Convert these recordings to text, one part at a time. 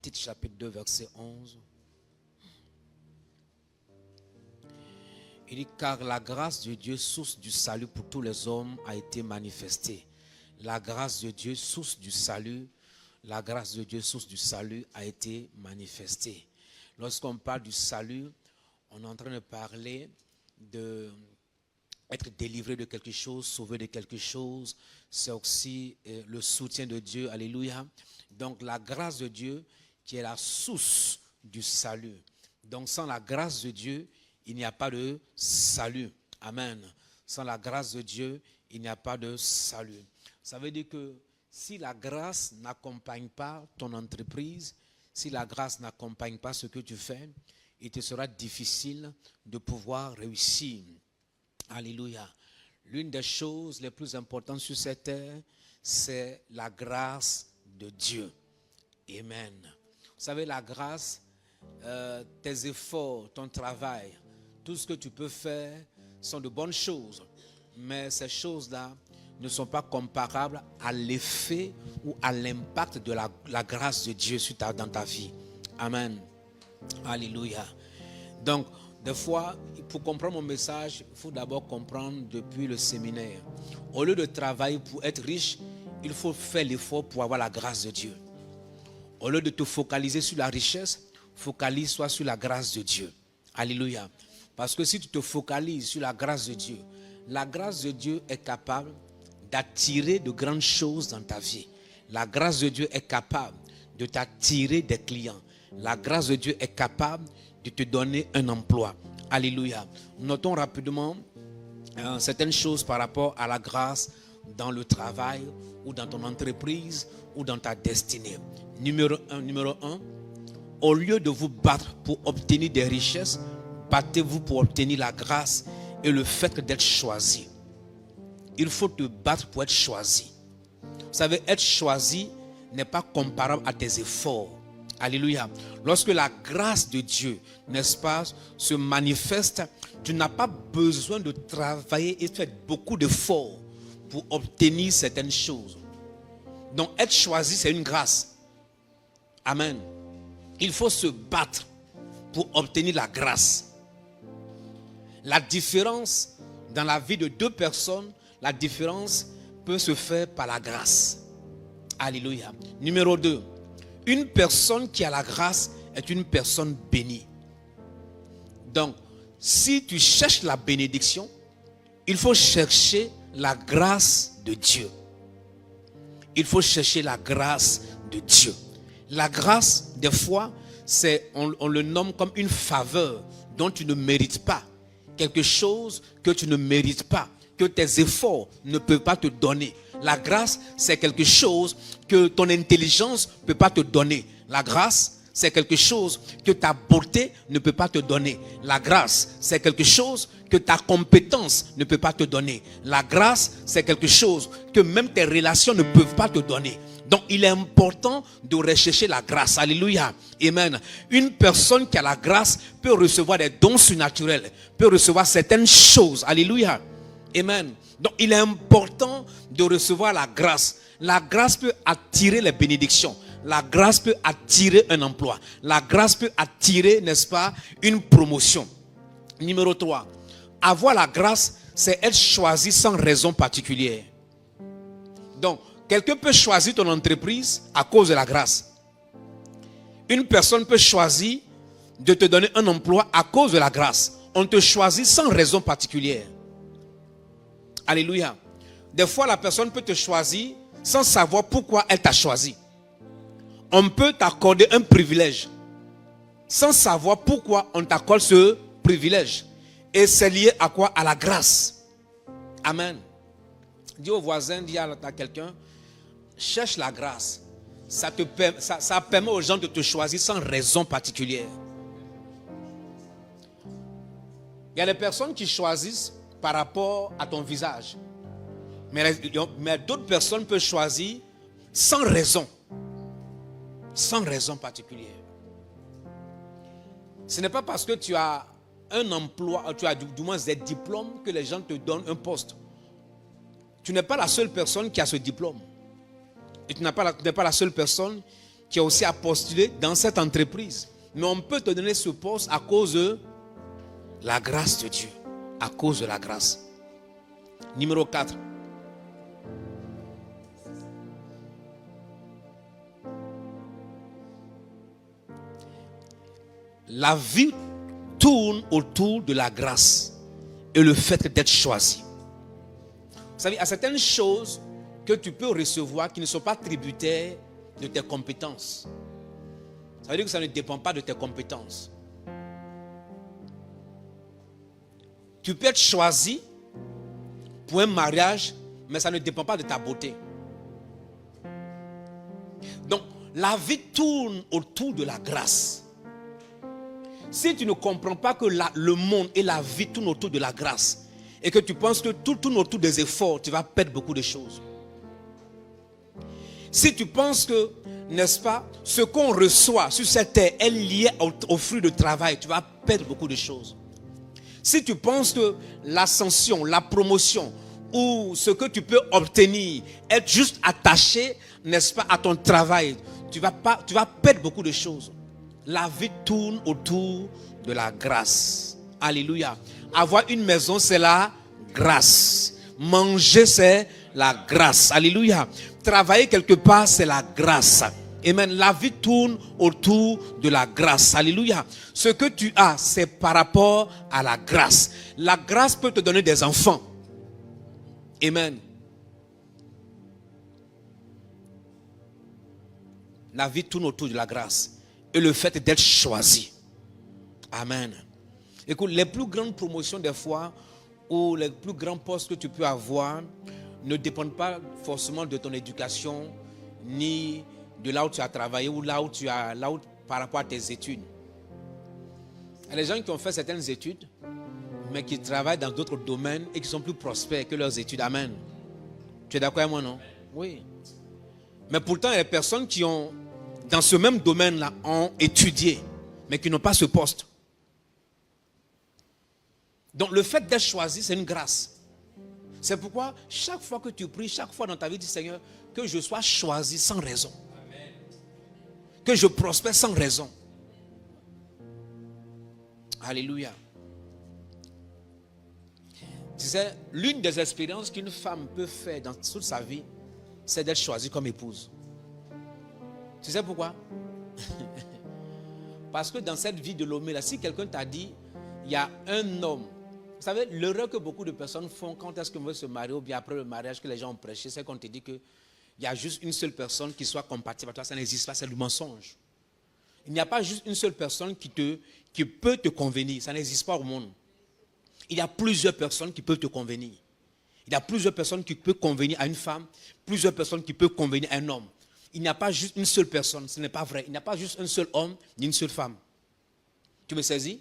Tite chapitre 2, verset 11. Il dit, car la grâce de Dieu, source du salut pour tous les hommes, a été manifestée. La grâce de Dieu, source du salut, la grâce de Dieu, source du salut, a été manifestée. Lorsqu'on parle du salut, on est en train de parler de être délivré de quelque chose, sauvé de quelque chose. C'est aussi le soutien de Dieu. Alléluia. Donc la grâce de Dieu qui est la source du salut. Donc sans la grâce de Dieu, il n'y a pas de salut. Amen. Sans la grâce de Dieu, il n'y a pas de salut. Ça veut dire que si la grâce n'accompagne pas ton entreprise, si la grâce n'accompagne pas ce que tu fais, il te sera difficile de pouvoir réussir. Alléluia. L'une des choses les plus importantes sur cette terre, c'est la grâce de Dieu. Amen. Vous savez, la grâce, tes efforts, ton travail, tout ce que tu peux faire sont de bonnes choses. Mais ces choses-là ne sont pas comparables à l'effet ou à l'impact de la grâce de Dieu dans ta vie. Amen. Alléluia. Donc, des fois, pour comprendre mon message, il faut d'abord comprendre depuis le séminaire. Au lieu de travailler pour être riche, il faut faire l'effort pour avoir la grâce de Dieu. Au lieu de te focaliser sur la richesse, focalise-toi sur la grâce de Dieu. Alléluia. Parce que si tu te focalises sur la grâce de Dieu, la grâce de Dieu est capable d'attirer de grandes choses dans ta vie. La grâce de Dieu est capable de t'attirer des clients. La grâce de Dieu est capable de te donner un emploi. Alléluia. Notons rapidement certaines choses par rapport à la grâce dans le travail ou dans ton entreprise ou dans ta destinée. Numéro un, au lieu de vous battre pour obtenir des richesses, battez-vous pour obtenir la grâce et le fait d'être choisi. Il faut te battre pour être choisi. Vous savez, être choisi n'est pas comparable à tes efforts. Alléluia. Lorsque la grâce de Dieu, n'est-ce pas, se manifeste, tu n'as pas besoin de travailler et de faire beaucoup d'efforts pour obtenir certaines choses. Donc, être choisi, c'est une grâce. Amen. Il faut se battre pour obtenir la grâce. La différence dans la vie de deux personnes, la différence peut se faire par la grâce. Alléluia. Numéro 2. Une personne qui a la grâce est une personne bénie. Donc, si tu cherches la bénédiction, il faut chercher la grâce de Dieu. Il faut chercher la grâce de Dieu. La grâce, des fois, on le nomme comme une faveur dont tu ne mérites pas. Quelque chose que tu ne mérites pas, que tes efforts ne peuvent pas te donner. La grâce, c'est quelque chose que ton intelligence ne peut pas te donner. La grâce, c'est quelque chose que ta beauté ne peut pas te donner. La grâce, c'est quelque chose que ta compétence ne peut pas te donner. La grâce, c'est quelque chose que même tes relations ne peuvent pas te donner. Donc, il est important de rechercher la grâce. Alléluia. Amen. Une personne qui a la grâce peut recevoir des dons surnaturels, peut recevoir certaines choses. Alléluia. Amen. Donc, il est important de recevoir la grâce. La grâce peut attirer les bénédictions. La grâce peut attirer un emploi. La grâce peut attirer, n'est-ce pas, une promotion. Numéro 3. Avoir la grâce, c'est être choisi sans raison particulière. Donc, quelqu'un peut choisir ton entreprise à cause de la grâce. Une personne peut choisir de te donner un emploi à cause de la grâce. On te choisit sans raison particulière. Alléluia. Des fois, la personne peut te choisir sans savoir pourquoi elle t'a choisi. On peut t'accorder un privilège sans savoir pourquoi on t'accorde ce privilège. Et c'est lié à quoi? À la grâce. Amen. Dis au voisin, dis à quelqu'un, cherche la grâce. Ça permet aux gens de te choisir sans raison particulière. Il y a des personnes qui choisissent par rapport à ton visage. Mais d'autres personnes peuvent choisir sans raison. Sans raison particulière. Ce n'est pas parce que tu as un emploi, tu as du moins des diplômes que les gens te donnent un poste. Tu n'es pas la seule personne qui a ce diplôme. Et tu n'es pas la seule personne qui a aussi à postuler dans cette entreprise. Mais on peut te donner ce poste à cause de la grâce de Dieu. À cause de la grâce. Numéro 4. La vie tourne autour de la grâce et le fait d'être choisi. Vous savez, il y a certaines choses que tu peux recevoir qui ne sont pas tributaires de tes compétences. Ça veut dire que ça ne dépend pas de tes compétences. Tu peux être choisi pour un mariage, mais ça ne dépend pas de ta beauté. Donc, la vie tourne autour de la grâce. Si tu ne comprends pas que le monde et la vie tournent autour de la grâce et que tu penses que tout tourne autour des efforts, tu vas perdre beaucoup de choses. Si tu penses que, n'est-ce pas, ce qu'on reçoit sur cette terre est lié au fruit de travail, tu vas perdre beaucoup de choses. Si tu penses que l'ascension, la promotion ou ce que tu peux obtenir est juste attaché, n'est-ce pas, à ton travail, tu vas perdre beaucoup de choses. La vie tourne autour de la grâce. Alléluia. Avoir une maison, c'est la grâce. Manger, c'est la grâce. Alléluia. Travailler quelque part, c'est la grâce. Amen. La vie tourne autour de la grâce. Alléluia. Ce que tu as, c'est par rapport à la grâce. La grâce peut te donner des enfants. Amen. La vie tourne autour de la grâce. Et le fait d'être choisi. Amen. Écoute, les plus grandes promotions des fois, ou les plus grands postes que tu peux avoir, ne dépendent pas forcément de ton éducation, ni de là où tu as travaillé, ou par rapport à tes études. Il y a des gens qui ont fait certaines études, mais qui travaillent dans d'autres domaines et qui sont plus prospères que leurs études. Amen. Tu es d'accord avec moi, non? Oui. Mais pourtant, il y a des personnes qui ont, dans ce même domaine-là, ont étudié, mais qui n'ont pas ce poste. Donc le fait d'être choisi, c'est une grâce. C'est pourquoi chaque fois que tu pries, chaque fois dans ta vie, dis Seigneur, que je sois choisi sans raison. Amen. Que je prospère sans raison. Alléluia. Tu sais, l'une des expériences qu'une femme peut faire dans toute sa vie, c'est d'être choisie comme épouse. Tu sais pourquoi? Parce que dans cette vie de l'homme, là, si quelqu'un t'a dit, il y a un homme. Vous savez, l'erreur que beaucoup de personnes font quand est-ce qu'on veut se marier, ou bien après le mariage que les gens ont prêché, c'est qu'on te dit qu'il y a juste une seule personne qui soit compatible à toi. Ça n'existe pas, c'est du mensonge. Il n'y a pas juste une seule personne qui peut te convenir. Ça n'existe pas au monde. Il y a plusieurs personnes qui peuvent te convenir. Il y a plusieurs personnes qui peuvent convenir à une femme, plusieurs personnes qui peuvent convenir à un homme. Il n'y a pas juste une seule personne, ce n'est pas vrai. Il n'y a pas juste un seul homme ni une seule femme. Tu me saisis?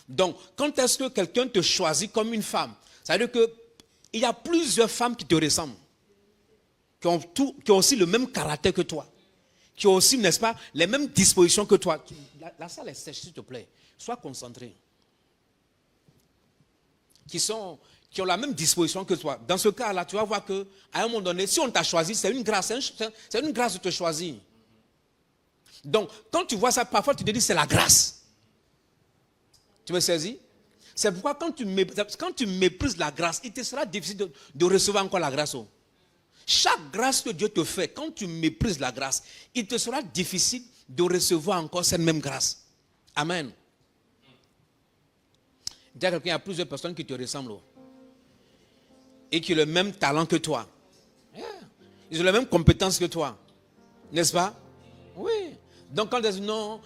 Donc, quand est-ce que quelqu'un te choisit comme une femme? Ça veut dire qu'il y a plusieurs femmes qui te ressemblent, qui ont aussi le même caractère que toi, qui ont aussi, n'est-ce pas, les mêmes dispositions que toi. La salle est sèche, s'il te plaît. Sois concentré. Qui ont la même disposition que toi. Dans ce cas-là, tu vas voir qu'à un moment donné, si on t'a choisi, c'est une grâce. C'est une grâce de te choisir. Donc, quand tu vois ça, parfois tu te dis c'est la grâce. Tu me saisis? C'est pourquoi quand tu méprises la grâce, il te sera difficile de recevoir encore la grâce. Chaque grâce que Dieu te fait, quand tu méprises la grâce, il te sera difficile de recevoir encore cette même grâce. Amen. Dis à quelqu'un, il y a plusieurs personnes qui te ressemblent. Et qui ont le même talent que toi. Yeah. Ils ont les mêmes compétences que toi. N'est-ce pas? Oui. Donc quand ils disent non,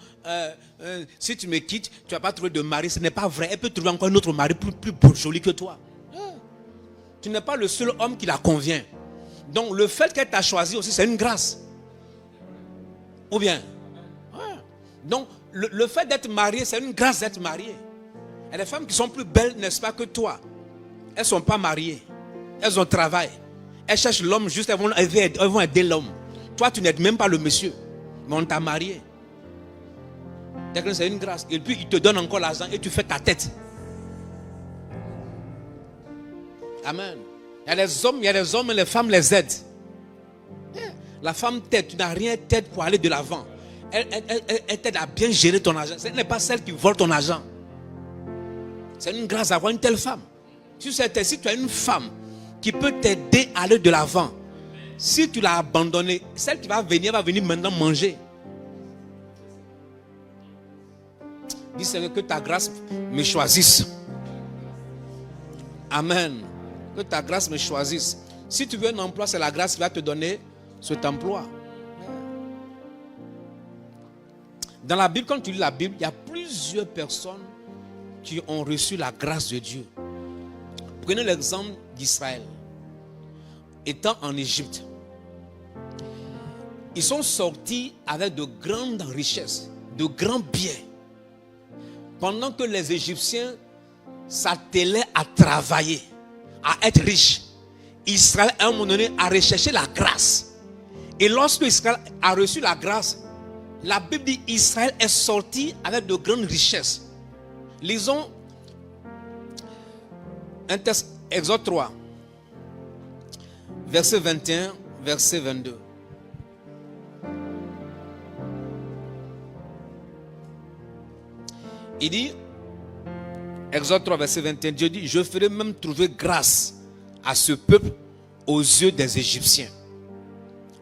si tu me quittes, tu ne vas pas trouver de mari, ce n'est pas vrai. Elle peut trouver encore un autre mari plus joli que toi. Yeah. Tu n'es pas le seul homme qui la convient. Donc le fait qu'elle t'a choisi aussi, c'est une grâce. Ou bien? Ouais. Donc le fait d'être marié, c'est une grâce d'être marié. Il y a des femmes qui sont plus belles, n'est-ce pas, que toi. Elles ne sont pas mariées. Elles ont travail. Elles cherchent l'homme juste, elles vont aider l'homme. Toi, tu n'aides même pas le monsieur. Mais on t'a marié. C'est une grâce. Et puis, il te donne encore l'argent et tu fais ta tête. Amen. Il y a des hommes et les femmes les aident. La femme t'aide, tu n'as rien t'aide pour aller de l'avant. Elle t'aide à bien gérer ton argent. Ce n'est pas celle qui vole ton argent. C'est une grâce d'avoir une telle femme. Si tu as une femme qui peut t'aider à aller de l'avant, si tu l'as abandonnée, celle qui va venir maintenant manger. Dis Seigneur, que ta grâce me choisisse. Amen. Que ta grâce me choisisse. Si tu veux un emploi, c'est la grâce qui va te donner cet emploi. Dans la Bible, quand tu lis la Bible, il y a plusieurs personnes qui ont reçu la grâce de Dieu. Prenez l'exemple d'Israël. Étant en Égypte, ils sont sortis avec de grandes richesses, de grands biens. Pendant que les Égyptiens s'attelaient à travailler, à être riches, Israël, à un moment donné, a recherché la grâce. Et lorsque Israël a reçu la grâce, la Bible dit Israël est sorti avec de grandes richesses. Lisons un texte, Exode 3, verset 21, verset 22. Il dit, Exode 3, verset 21, Dieu dit, je ferai même trouver grâce à ce peuple aux yeux des Égyptiens.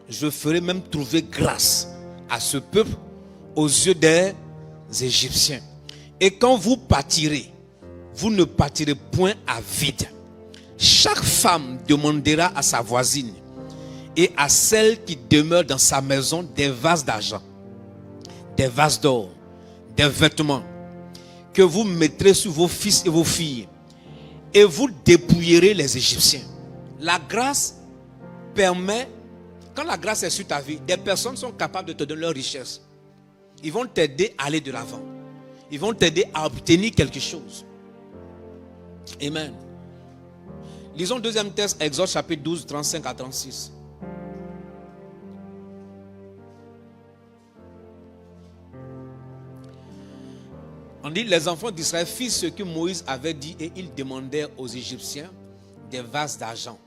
Je ferai même trouver grâce à ce peuple aux yeux des Égyptiens. Et quand vous partirez, vous ne partirez point à vide. Chaque femme demandera à sa voisine et à celle qui demeure dans sa maison des vases d'argent, des vases d'or, des vêtements que vous mettrez sur vos fils et vos filles, et vous dépouillerez les Égyptiens. La grâce permet, quand la grâce est sur ta vie, des personnes sont capables de te donner leur richesse. Ils vont t'aider à aller de l'avant. Ils vont t'aider à obtenir quelque chose. Amen. Lisons deuxième texte, Exode chapitre 12, 35 à 36. On dit, les enfants d'Israël firent ce que Moïse avait dit et ils demandèrent aux Égyptiens des vases d'argent,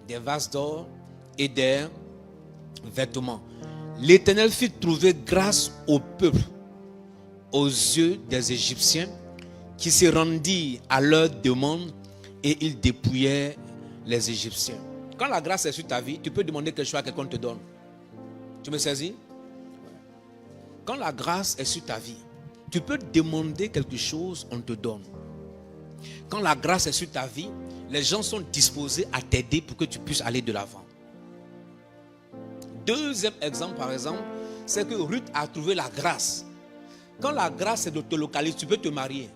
des vases d'or et des vêtements. L'Éternel fit trouver grâce au peuple aux yeux des Égyptiens qui se rendirent à leur demande et ils dépouillaient les Égyptiens. Quand la grâce est sur ta vie, tu peux demander quelque chose à quelqu'un te donne. Tu me saisis? Quand la grâce est sur ta vie, tu peux demander quelque chose, on te donne. Quand la grâce est sur ta vie, les gens sont disposés à t'aider pour que tu puisses aller de l'avant. Deuxième exemple, par exemple, c'est que Ruth a trouvé la grâce. Quand la grâce est de te localiser, tu peux te marier.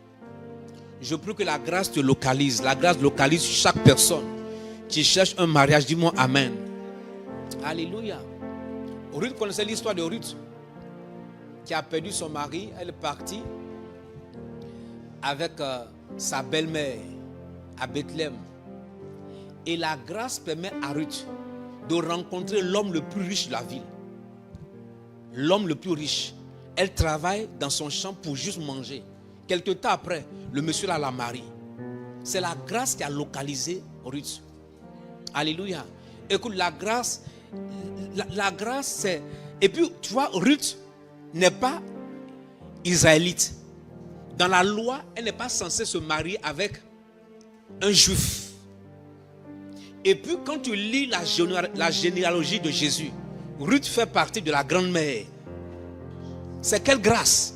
Je prie que la grâce te localise. La grâce localise chaque personne qui cherche un mariage. Dis-moi Amen. Alléluia. Ruth connaissait l'histoire de Ruth, qui a perdu son mari. Elle est partie avec sa belle-mère à Bethléem. Et la grâce permet à Ruth de rencontrer l'homme le plus riche de la ville. L'homme le plus riche. Elle travaille dans son champ pour juste manger. Quelque temps après, le monsieur là la marie. C'est la grâce qui a localisé Ruth. Alléluia. Écoute, la grâce c'est... Et puis, tu vois, Ruth n'est pas israélite. Dans la loi, elle n'est pas censée se marier avec un juif. Et puis, quand tu lis la généalogie de Jésus, Ruth fait partie de la grande-mère. C'est quelle grâce!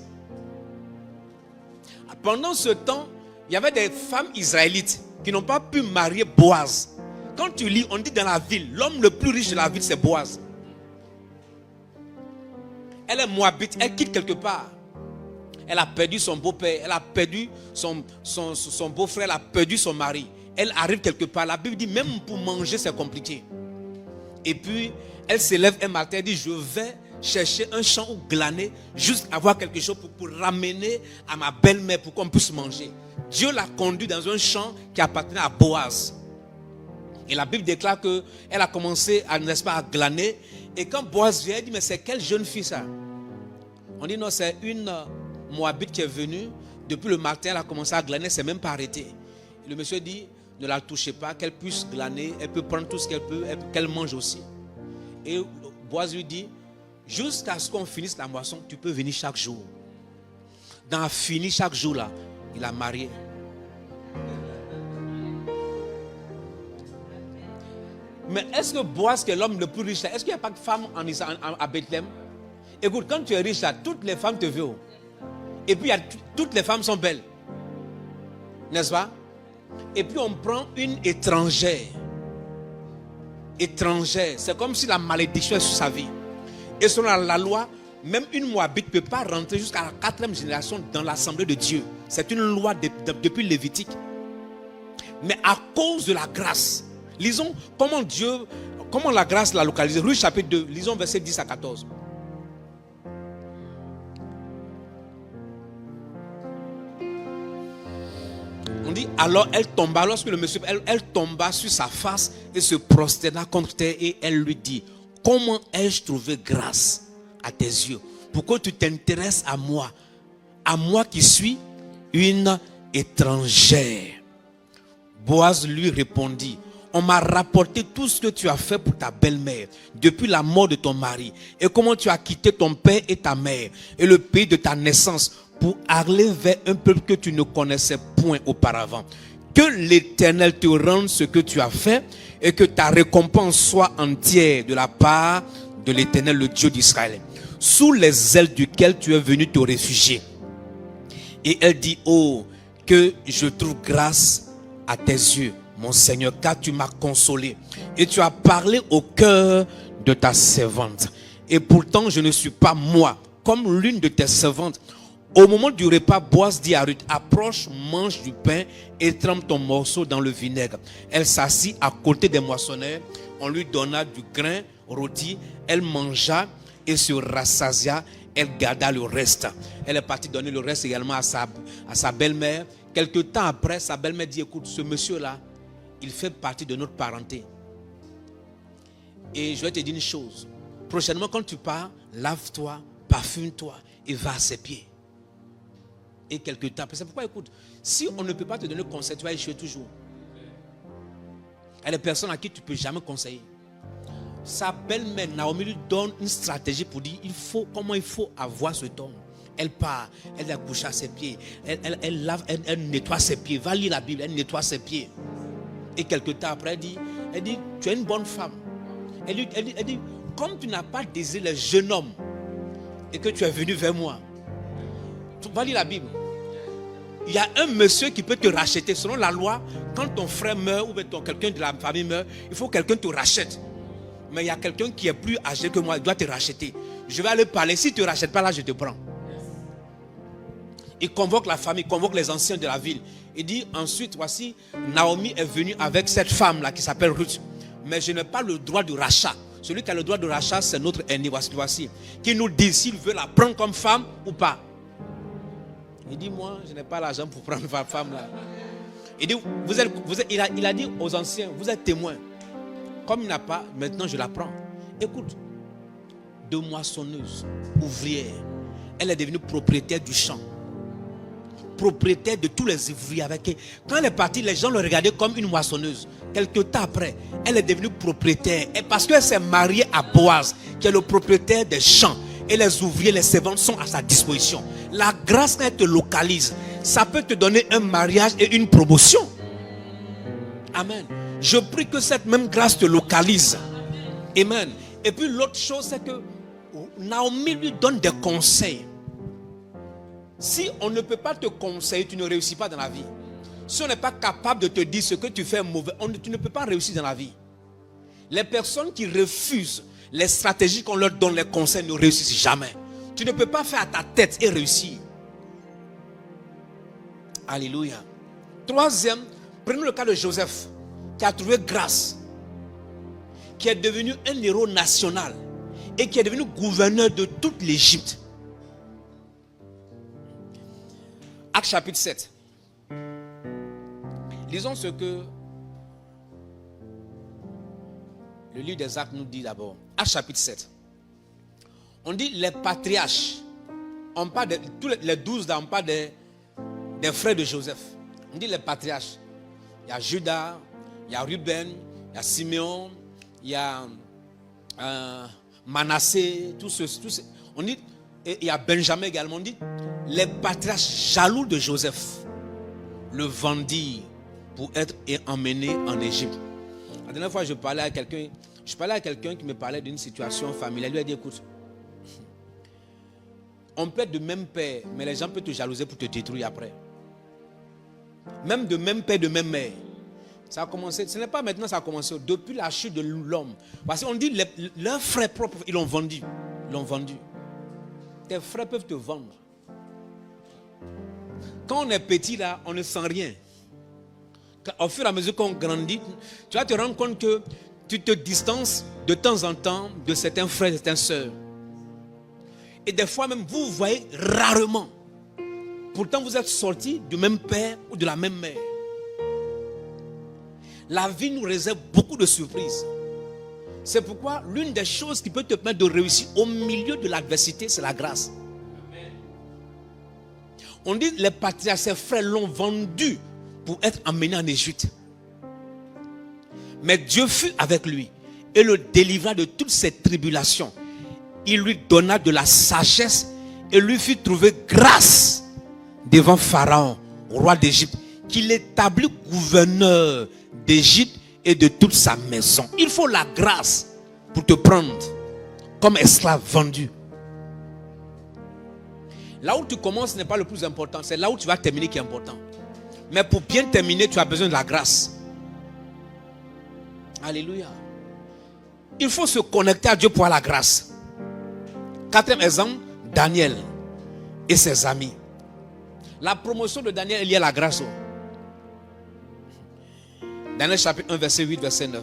Pendant ce temps, il y avait des femmes israélites qui n'ont pas pu marier Boaz. Quand tu lis, on dit dans la ville, l'homme le plus riche de la ville, c'est Boaz. Elle est moabite, elle quitte quelque part. Elle a perdu son beau-père, elle a perdu son beau-frère, elle a perdu son mari. Elle arrive quelque part. La Bible dit, même pour manger, c'est compliqué. Et puis, elle s'élève un matin, elle dit, je vais chercher un champ ou glaner, juste avoir quelque chose pour ramener à ma belle-mère pour qu'on puisse manger. Dieu l'a conduit dans un champ qui appartenait à Boaz. Et la Bible déclare qu'elle a commencé à glaner. Et quand Boaz vient, elle dit, mais c'est quelle jeune fille ça? On dit, non, c'est une Moabite qui est venue. Depuis le matin, elle a commencé à glaner, elle ne s'est même pas arrêtée. Le monsieur dit, ne la touchez pas, qu'elle puisse glaner, elle peut prendre tout ce qu'elle peut, qu'elle mange aussi. Et Boaz lui dit, jusqu'à ce qu'on finisse la moisson, tu peux venir chaque jour. Dans fini chaque jour là, il a marié. Mais est-ce que Boaz, qui est l'homme le plus riche là, est-ce qu'il n'y a pas de femme à Bethléem? Écoute, quand tu es riche là, toutes les femmes te veulent. Et puis toutes les femmes sont belles. N'est-ce pas? Et puis on prend une étrangère. Étrangère. C'est comme si la malédiction est sur sa vie. Et selon la loi, même une Moabite ne peut pas rentrer jusqu'à la 4e génération dans l'assemblée de Dieu. C'est une loi depuis Lévitique. Mais à cause de la grâce, lisons comment la grâce l'a localisé. Ruth chapitre 2, lisons versets 10 à 14. On dit, alors elle tomba, lorsque le monsieur, elle tomba sur sa face et se prosterna contre terre et elle lui dit, comment ai-je trouvé grâce à tes yeux? Pourquoi tu t'intéresses à moi qui suis une étrangère? Boaz lui répondit, on m'a rapporté tout ce que tu as fait pour ta belle-mère depuis la mort de ton mari et comment tu as quitté ton père et ta mère et le pays de ta naissance pour aller vers un peuple que tu ne connaissais point auparavant. Que l'Éternel te rende ce que tu as fait et que ta récompense soit entière de la part de l'Éternel, le Dieu d'Israël, sous les ailes duquel tu es venu te réfugier. Et elle dit, oh, que je trouve grâce à tes yeux, mon Seigneur, car tu m'as consolé et tu as parlé au cœur de ta servante. Et pourtant, je ne suis pas moi, comme l'une de tes servantes. Au moment du repas, Boaz dit à Ruth, approche, mange du pain et trempe ton morceau dans le vinaigre. Elle s'assit à côté des moissonneurs. On lui donna du grain rôti. Elle mangea et se rassasia. Elle garda le reste. Elle est partie donner le reste également à sa belle-mère. Quelque temps après, sa belle-mère dit, écoute, ce monsieur-là, il fait partie de notre parenté. Et je vais te dire une chose. Prochainement, quand tu pars, lave-toi, parfume-toi et va à ses pieds. Et quelque temps après, c'est pourquoi, écoute, si on ne peut pas te donner conseil, tu vas échouer toujours. Il y a des personnes à qui tu ne peux jamais conseiller. Sa belle-mère, Naomi, lui donne une stratégie pour dire comment il faut avoir ce homme. Elle part, elle a couché à ses pieds, elle lave, elle nettoie ses pieds. Va lire la Bible, elle nettoie ses pieds. Et quelque temps après, elle dit, tu es une bonne femme. Elle dit, comme tu n'as pas désiré le jeune homme et que tu es venu vers moi, tu vas lire la Bible. Il y a un monsieur qui peut te racheter. Selon la loi, quand ton frère meurt ou quelqu'un de la famille meurt, il faut que quelqu'un te rachète. Mais il y a quelqu'un qui est plus âgé que moi, il doit te racheter. Je vais aller parler. Si tu ne rachètes pas là, je te prends. Il convoque la famille, il convoque les anciens de la ville. Il dit ensuite, voici, Naomi est venue avec cette femme-là qui s'appelle Ruth. Mais je n'ai pas le droit de rachat. Celui qui a le droit de rachat, c'est notre aîné, voici. Qui nous dit s'il veut la prendre comme femme ou pas. Il dit, moi, je n'ai pas l'argent pour prendre ma femme là. Il dit, il a dit aux anciens, vous êtes témoins. Comme il n'a pas, maintenant je la prends. Écoute, de moissonneuse, ouvrière, elle est devenue propriétaire du champ. Propriétaire de tous les ouvriers avec elle. Quand elle est partie, les gens le regardaient comme une moissonneuse. Quelque temps après, elle est devenue propriétaire. Et parce qu'elle s'est mariée à Boaz, qui est le propriétaire des champs, et les ouvriers, les servantes sont à sa disposition. La grâce, quand elle te localise, ça peut te donner un mariage et une promotion. Amen. Je prie que cette même grâce te localise. Amen. Et puis l'autre chose, c'est que Naomi lui donne des conseils. Si on ne peut pas te conseiller, tu ne réussis pas dans la vie. Si on n'est pas capable de te dire ce que tu fais mauvais, tu ne peux pas réussir dans la vie. Les personnes qui refusent les stratégies qu'on leur donne, les conseils, ne réussissent jamais. Tu ne peux pas faire à ta tête et réussir. Alléluia. Troisième, prenons le cas de Joseph, qui a trouvé grâce, qui est devenu un héros national et qui est devenu gouverneur de toute l'Égypte. Actes chapitre 7. Lisons ce que le livre des Actes nous dit d'abord. Actes chapitre 7. On dit les patriarches. On parle de tous les 12 là, on parle des frères de Joseph. On dit les patriarches. Il y a Judas, il y a Ruben, il y a Simeon, il y a Manassé, tous ceux. On dit, et il y a Benjamin également, on dit, les patriarches jaloux de Joseph le vendirent pour être emmené en Égypte. La dernière fois, je parlais à quelqu'un qui me parlait d'une situation familiale. Il lui a dit, écoute, on peut être de même père, mais les gens peuvent te jalouser pour te détruire après. Même de même père, de même mère. Ça a commencé, ce n'est pas maintenant ça a commencé, depuis la chute de l'homme. Parce qu'on dit, leurs frères propres, ils l'ont vendu. Ils l'ont vendu. Tes frères peuvent te vendre. Quand on est petit là, on ne sent rien. Au fur et à mesure qu'on grandit, tu vas te rendre compte que tu te distances de temps en temps de certains frères et certaines sœurs. Et des fois même, vous voyez rarement. Pourtant, vous êtes sortis du même père ou de la même mère. La vie nous réserve beaucoup de surprises. C'est pourquoi l'une des choses qui peut te permettre de réussir au milieu de l'adversité, c'est la grâce. On dit les patriarches, ses frères l'ont vendu pour être emmené en Égypte. Mais Dieu fut avec lui et le délivra de toutes ses tribulations. Il lui donna de la sagesse et lui fit trouver grâce devant Pharaon, roi d'Égypte, qu'il établit gouverneur d'Égypte et de toute sa maison. Il faut la grâce pour te prendre comme esclave vendu. Là où tu commences n'est pas le plus important, c'est là où tu vas terminer qui est important. Mais pour bien terminer, tu as besoin de la grâce. Alléluia. Il faut se connecter à Dieu pour avoir la grâce. Quatrième exemple, Daniel et ses amis. La promotion de Daniel est liée à la grâce. Daniel chapitre 1, verset 8, verset 9.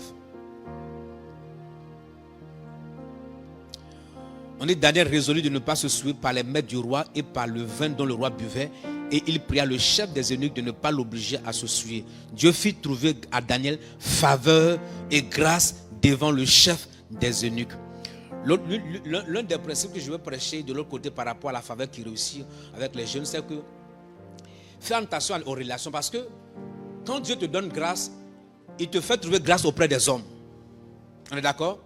On dit Daniel résolut de ne pas se souiller par les maîtres du roi et par le vin dont le roi buvait. Et il pria le chef des eunuques de ne pas l'obliger à se souiller. Dieu fit trouver à Daniel faveur et grâce devant le chef des eunuques. L'un des principes que je veux prêcher de l'autre côté par rapport à la faveur qui réussit avec les jeunes, c'est que fais attention aux relations. Parce que quand Dieu te donne grâce, il te fait trouver grâce auprès des hommes. On est d'accord?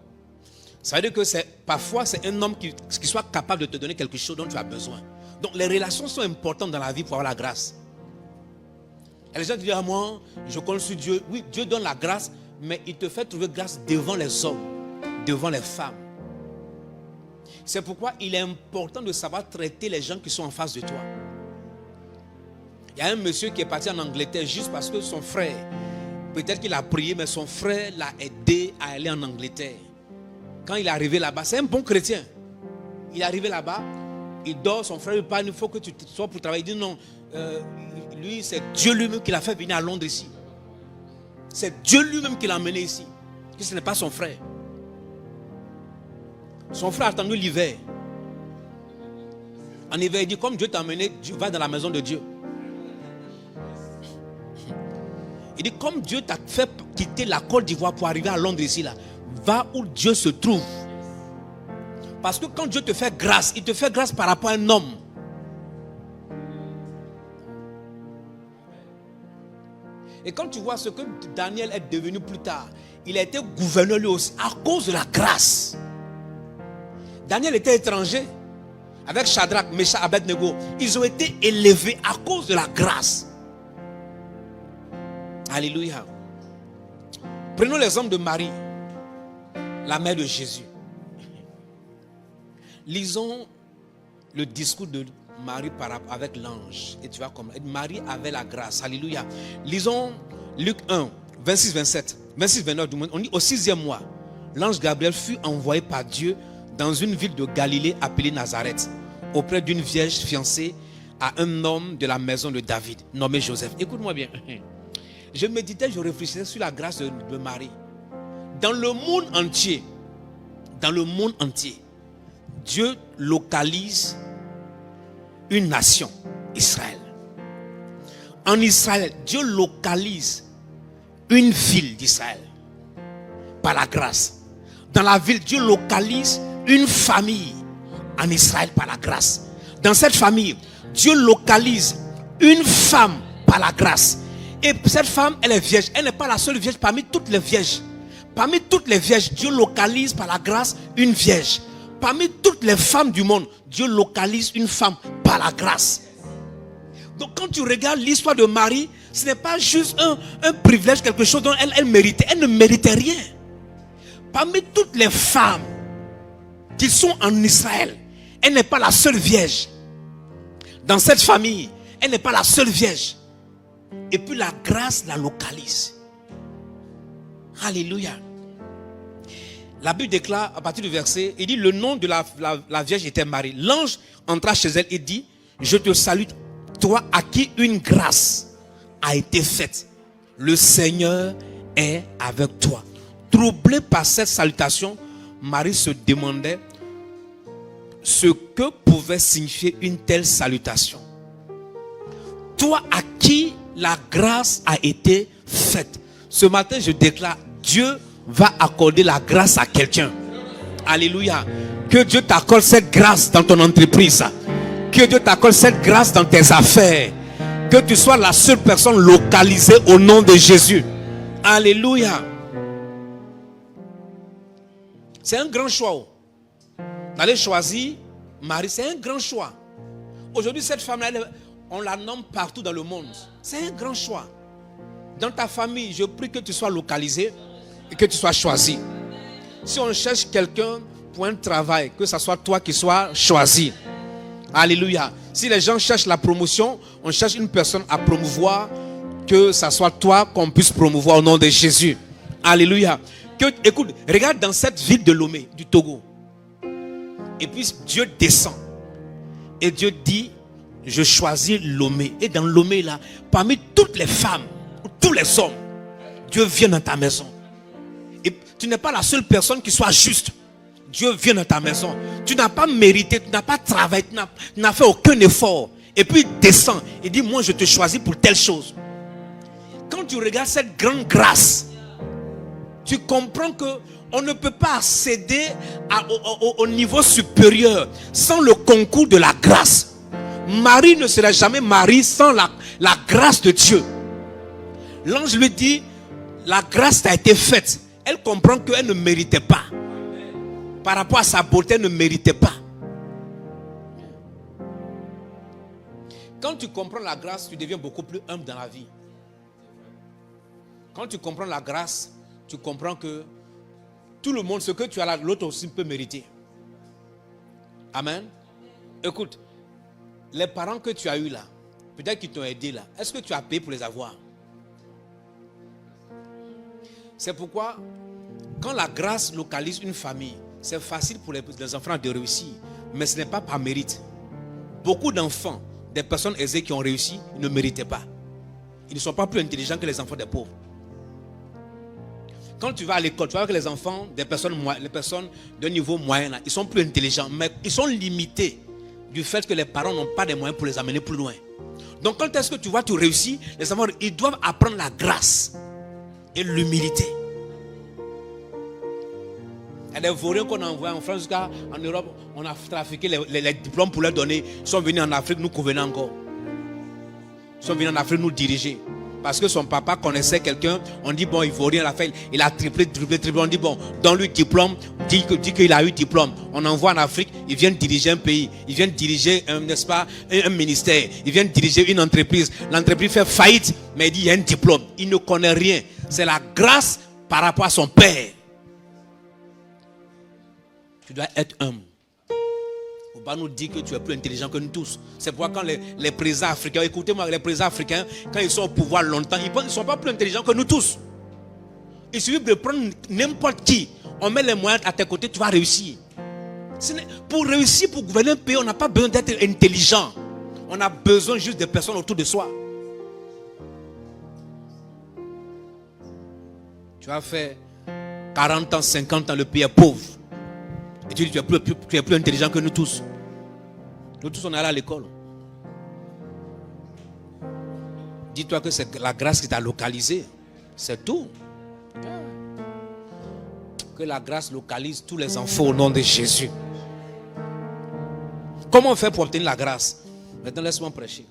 Ça veut dire que parfois c'est un homme qui soit capable de te donner quelque chose dont tu as besoin. Donc les relations sont importantes dans la vie pour avoir la grâce. Et les gens te disent à moi, je compte sur Dieu. Oui, Dieu donne la grâce, mais il te fait trouver grâce devant les hommes, devant les femmes. C'est pourquoi il est important de savoir traiter les gens qui sont en face de toi. Il y a un monsieur qui est parti en Angleterre juste parce que son frère, peut-être qu'il a prié, mais son frère l'a aidé à aller en Angleterre. Quand il est arrivé là-bas, c'est un bon chrétien. Il est arrivé là-bas, il dort, son frère lui parle, il faut que tu sois pour travailler. Il dit non, lui c'est Dieu lui-même qui l'a fait venir à Londres ici. C'est Dieu lui-même qui l'a amené ici. Que ce n'est pas son frère. Son frère a attendu l'hiver. En hiver, il dit comme Dieu t'a amené, tu vas dans la maison de Dieu. Il dit comme Dieu t'a fait quitter la Côte d'Ivoire pour arriver à Londres ici là, va où Dieu se trouve. Parce que quand Dieu te fait grâce, il te fait grâce par rapport à un homme. Et quand tu vois ce que Daniel est devenu plus tard, il a été gouverneur lui aussi à cause de la grâce. Daniel était étranger. Avec Shadrach, Meshach, Abednego, ils ont été élevés à cause de la grâce. Alléluia. Prenons l'exemple de Marie, la mère de Jésus. Lisons le discours de Marie avec l'ange. Et tu vas comprendre. Marie avait la grâce. Alléluia. Lisons Luc 1, 26-27. 26-29. On dit au 6e mois, l'ange Gabriel fut envoyé par Dieu dans une ville de Galilée appelée Nazareth, auprès d'une vierge fiancée à un homme de la maison de David, nommé Joseph. Écoute-moi bien. Je méditais, je réfléchissais sur la grâce de Marie. Dans le monde entier, Dieu localise une nation, Israël. En Israël, Dieu localise une ville d'Israël par la grâce. Dans la ville, Dieu localise une famille en Israël par la grâce. Dans cette famille, Dieu localise une femme par la grâce. Et cette femme, elle est vierge. Elle n'est pas la seule vierge parmi toutes les vierges. Parmi toutes les vierges, Dieu localise par la grâce une vierge. Parmi toutes les femmes du monde, Dieu localise une femme par la grâce. Donc quand tu regardes l'histoire de Marie, ce n'est pas juste un privilège, quelque chose dont elle méritait. Elle ne méritait rien. Parmi toutes les femmes qui sont en Israël, elle n'est pas la seule vierge. Dans cette famille, elle n'est pas la seule vierge. Et puis la grâce la localise. Alléluia. La Bible déclare à partir du verset, il dit le nom de la vierge était Marie. L'ange entra chez elle et dit, je te salue, toi à qui une grâce a été faite. Le Seigneur est avec toi. Troublée par cette salutation, Marie se demandait ce que pouvait signifier une telle salutation. Toi à qui la grâce a été faite. Ce matin, je déclare, Dieu va accorder la grâce à quelqu'un. Alléluia. Que Dieu t'accorde cette grâce dans ton entreprise. Que Dieu t'accorde cette grâce dans tes affaires. Que tu sois la seule personne localisée au nom de Jésus. Alléluia. C'est un grand choix. D'aller choisir Marie, c'est un grand choix. Aujourd'hui, cette femme-là, on la nomme partout dans le monde. C'est un grand choix. Dans ta famille, je prie que tu sois localisé et que tu sois choisi. Si on cherche quelqu'un pour un travail, que ce soit toi qui sois choisi. Alléluia. Si les gens cherchent la promotion, on cherche une personne à promouvoir, que ce soit toi qu'on puisse promouvoir au nom de Jésus. Alléluia. Écoute, regarde dans cette ville de Lomé, du Togo. Et puis Dieu descend. Et Dieu dit, je choisis Lomé. Et dans Lomé là, parmi toutes les femmes, tous les hommes, Dieu vient dans ta maison. Et tu n'es pas la seule personne qui soit juste. Dieu vient dans ta maison. Tu n'as pas mérité, tu n'as pas travaillé, tu n'as fait aucun effort. Et puis il descend et dit, moi je te choisis pour telle chose. Quand tu regardes cette grande grâce, tu comprends que on ne peut pas accéder au niveau supérieur sans le concours de la grâce. Marie ne sera jamais Marie sans la grâce de Dieu. L'ange lui dit, la grâce t'a été faite. Elle comprend qu'elle ne méritait pas. Par rapport à sa beauté, elle ne méritait pas. Quand tu comprends la grâce, tu deviens beaucoup plus humble dans la vie. Quand tu comprends la grâce, tu comprends que tout le monde, ce que tu as là, l'autre aussi peut mériter. Amen. Écoute, les parents que tu as eus là, peut-être qu'ils t'ont aidé là, est-ce que tu as payé pour les avoir? C'est pourquoi, quand la grâce localise une famille, c'est facile pour les enfants de réussir, mais ce n'est pas par mérite. Beaucoup d'enfants, des personnes aisées qui ont réussi, ne méritaient pas. Ils ne sont pas plus intelligents que les enfants des pauvres. Quand tu vas à l'école, tu vois que les enfants, les personnes de niveau moyen, là, ils sont plus intelligents, mais ils sont limités du fait que les parents n'ont pas de moyens pour les amener plus loin. Donc quand est-ce que tu vois, tu réussis, les enfants, ils doivent apprendre la grâce et l'humilité. Il y a des vauriens qu'on a envoyés en France jusqu'en Europe, on a trafiqué les diplômes pour leur donner. Ils sont venus en Afrique, nous gouverner encore. Ils sont venus en Afrique nous diriger. Parce que son papa connaissait quelqu'un, on dit bon, il vaut rien, il a triplé, on dit bon, donne-lui diplôme, dit qu'il a eu diplôme. On envoie en Afrique, il vient diriger un pays, il vient diriger, n'est-ce pas, un ministère, il vient diriger une entreprise. L'entreprise fait faillite, mais il dit il y a un diplôme, il ne connaît rien. C'est la grâce par rapport à son père. Tu dois être humble. Il ne faut pas nous dire que tu es plus intelligent que nous tous. C'est pourquoi quand les présidents africains, écoutez-moi, les présidents africains, quand ils sont au pouvoir longtemps, ils ne sont pas plus intelligents que nous tous. Il suffit de prendre n'importe qui. On met les moyens à tes côtés, tu vas réussir. Pour réussir, pour gouverner un pays, on n'a pas besoin d'être intelligent. On a besoin juste de personnes autour de soi. Tu as fait 40 ans, 50 ans, le pays est pauvre. Et tu dis, tu es plus intelligent que nous tous. Nous tous, on est allé à l'école. Dis-toi que c'est la grâce qui t'a localisé. C'est tout. Que la grâce localise tous les enfants au nom de Jésus. Comment on fait pour obtenir la grâce? Maintenant, laisse-moi prêcher.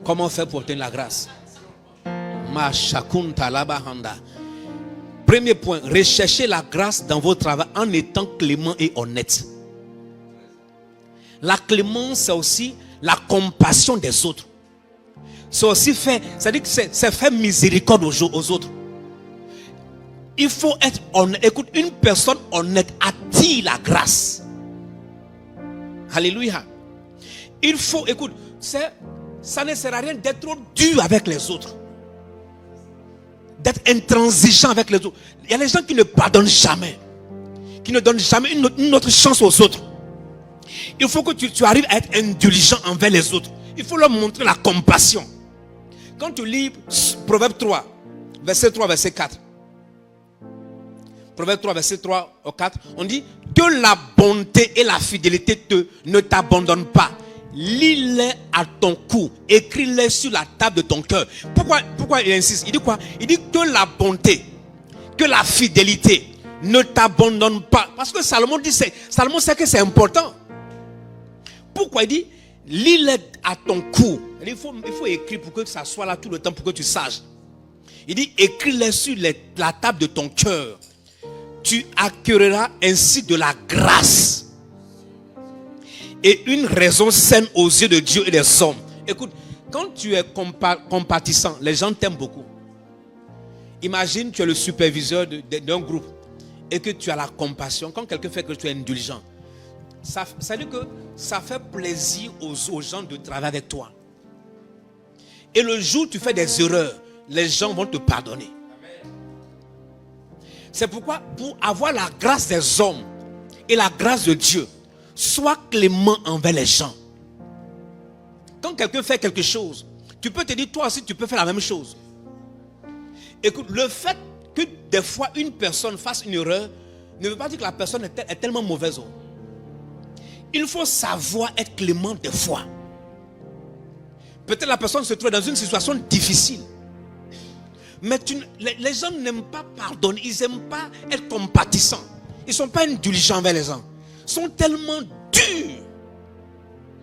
Comment on fait pour obtenir la grâce? Premier point, recherchez la grâce dans votre travail en étant clément et honnête. La clémence, c'est aussi la compassion des autres. C'est aussi faire, c'est-à-dire que c'est faire miséricorde aux autres. Il faut être honnête. Écoute, une personne honnête attire la grâce. Alléluia. Il faut, écoute, ça ne sert à rien d'être trop dur avec les autres. D'être intransigeant avec les autres. Il y a des gens qui ne pardonnent jamais. Qui ne donnent jamais une autre chance aux autres. Il faut que tu arrives à être indulgent envers les autres. Il faut leur montrer la compassion. Quand tu lis Proverbe 3, verset 3, verset 4. Proverbe 3, verset 3 au 4. On dit que la bonté et la fidélité ne t'abandonnent pas. Lis-les à ton cou. Écris-les sur la table de ton cœur. Pourquoi il insiste? Il dit quoi? Il dit que la bonté, que la fidélité ne t'abandonnent pas. Parce que Salomon sait que c'est important. Pourquoi il dit lis-les à ton cou? Il faut écrire pour que ça soit là tout le temps, pour que tu saches. Il dit écris-les sur la table de ton cœur. Tu accueilleras ainsi de la grâce et une raison saine aux yeux de Dieu et des hommes. Écoute, quand tu es compatissant, les gens t'aiment beaucoup. Imagine tu es le superviseur d'un groupe et que tu as la compassion. Quand quelqu'un fait que tu es indulgent, ça veut dire que ça fait plaisir aux gens de travailler avec toi. Et le jour où tu fais des erreurs, les gens vont te pardonner. C'est pourquoi, pour avoir la grâce des hommes et la grâce de Dieu, sois clément envers les gens. Quand quelqu'un fait quelque chose, tu peux te dire, toi aussi, tu peux faire la même chose. Écoute, le fait que des fois une personne fasse une erreur ne veut pas dire que la personne est tellement mauvaise. Il faut savoir être clément des fois. Peut-être la personne se trouve dans une situation difficile. Mais les gens n'aiment pas pardonner. Ils n'aiment pas être compatissants. Ils ne sont pas indulgents envers les gens. Ils sont tellement durs.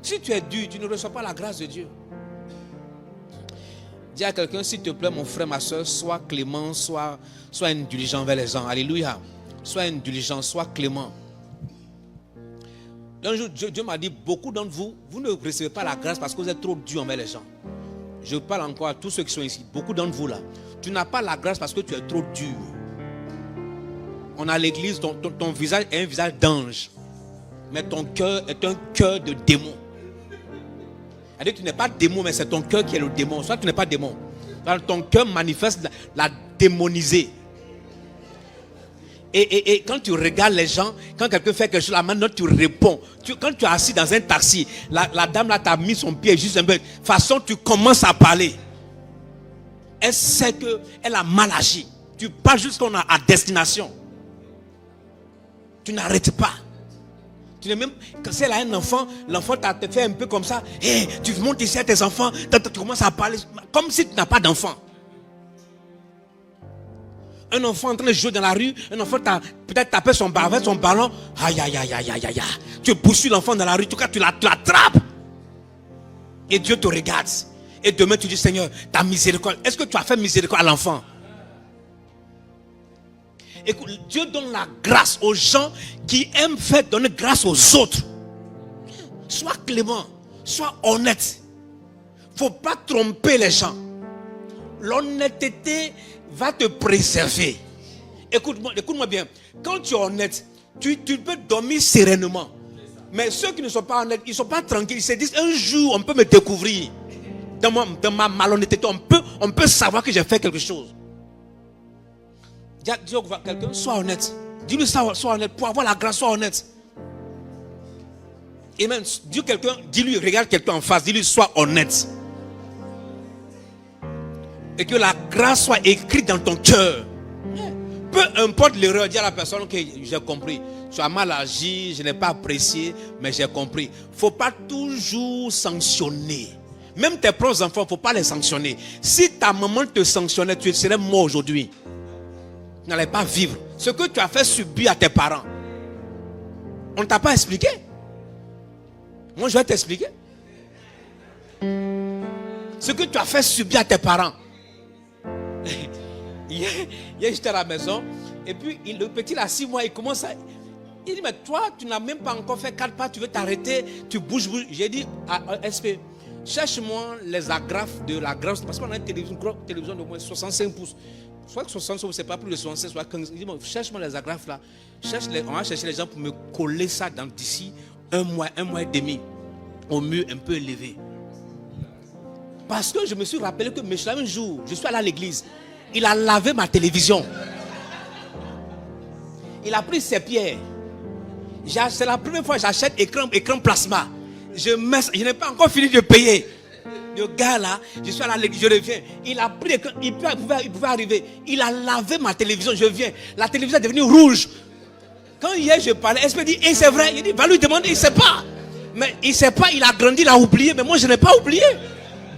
Si tu es dur, tu ne reçois pas la grâce de Dieu. Dis à quelqu'un, s'il te plaît, mon frère, ma soeur, sois clément, sois indulgent envers les gens. Alléluia. Sois indulgent, sois clément. Un jour, Dieu m'a dit, beaucoup d'entre vous, vous ne recevez pas la grâce parce que vous êtes trop dur envers les gens. Je parle encore à tous ceux qui sont ici. Beaucoup d'entre vous là. Tu n'as pas la grâce parce que tu es trop dur. On a l'église, ton visage est un visage d'ange. Mais ton cœur est un cœur de démon. C'est-à-dire que tu n'es pas démon, mais c'est ton cœur qui est le démon. Soit tu n'es pas démon. Ton cœur manifeste la démonisée. Et quand tu regardes les gens, quand quelqu'un fait quelque chose, là maintenant tu réponds. Quand tu es assis dans un taxi, la dame là t'a mis son pied juste un peu. De toute façon, tu commences à parler. Elle sait qu'elle a mal agi. Tu parles jusqu'à destination. Tu n'arrêtes pas. Tu n'es même, quand elle a un enfant, l'enfant t'a fait un peu comme ça. Hey, tu montes ici à tes enfants, tu commences à parler comme si tu n'as pas d'enfant. Un enfant en train de jouer dans la rue, un enfant t'a peut-être tapé son ballon. Aïe, aïe, aïe, aïe, aïe, aïe. Tu poursuis l'enfant dans la rue, en tout cas tu l'attrapes. Et Dieu te regarde. Et demain tu dis, Seigneur, ta miséricorde. Est-ce que tu as fait miséricorde à l'enfant? Écoute, Dieu donne la grâce aux gens qui aiment faire donner grâce aux autres. Sois clément, sois honnête. Il ne faut pas tromper les gens. L'honnêteté va te préserver. Écoute-moi bien. Quand tu es honnête, tu peux dormir sereinement. Mais ceux qui ne sont pas honnêtes, ils ne sont pas tranquilles. Ils se disent, un jour, on peut me découvrir. Dans ma malhonnêteté, on peut savoir que j'ai fait quelque chose. Dis à quelqu'un, sois honnête. Dis-lui, sois honnête. Pour avoir la grâce, sois honnête. Et même, dis-lui, regarde quelqu'un en face. Dis-lui, sois honnête. Et que la grâce soit écrite dans ton cœur. Peu importe l'erreur, dis à la personne, ok, j'ai compris. Tu as mal agi, je n'ai pas apprécié, mais j'ai compris. Il ne faut pas toujours sanctionner. Même tes propres enfants, il ne faut pas les sanctionner. Si ta maman te sanctionnait, tu serais mort aujourd'hui. Tu n'allais pas vivre. Ce que tu as fait subir à tes parents, on ne t'a pas expliqué. Moi, je vais t'expliquer. Ce que tu as fait subir à tes parents. Hier, j'étais à la maison. Et puis, le petit, il a 6 mois, il commence à... Il dit, mais toi, tu n'as même pas encore fait 4 pas, tu veux t'arrêter, tu bouges. J'ai dit à SP, cherche-moi les agrafes de la grâce, parce qu'on a une télévision de moins 65 pouces. Soit que 65 pouces, c'est pas plus de 66, soit 15. Il dit, cherche-moi les agrafes là. On va chercher les gens pour me coller ça d'ici un mois et demi, au mur un peu élevé. Parce que je me suis rappelé que un jour, je suis allé à l'église, il a lavé ma télévision. Il a pris ses pierres. C'est la première fois que j'achète écran plasma. Je n'ai pas encore fini de payer. Le gars là, je suis allé à l'église, je reviens. Il a pris l'écran, il pouvait arriver. Il a lavé ma télévision, je viens. La télévision est devenue rouge. Quand hier je parlais, SP dit, et c'est vrai, il dit, va lui demander, il ne sait pas. Mais il ne sait pas, il a grandi, il a oublié. Mais moi je n'ai pas oublié.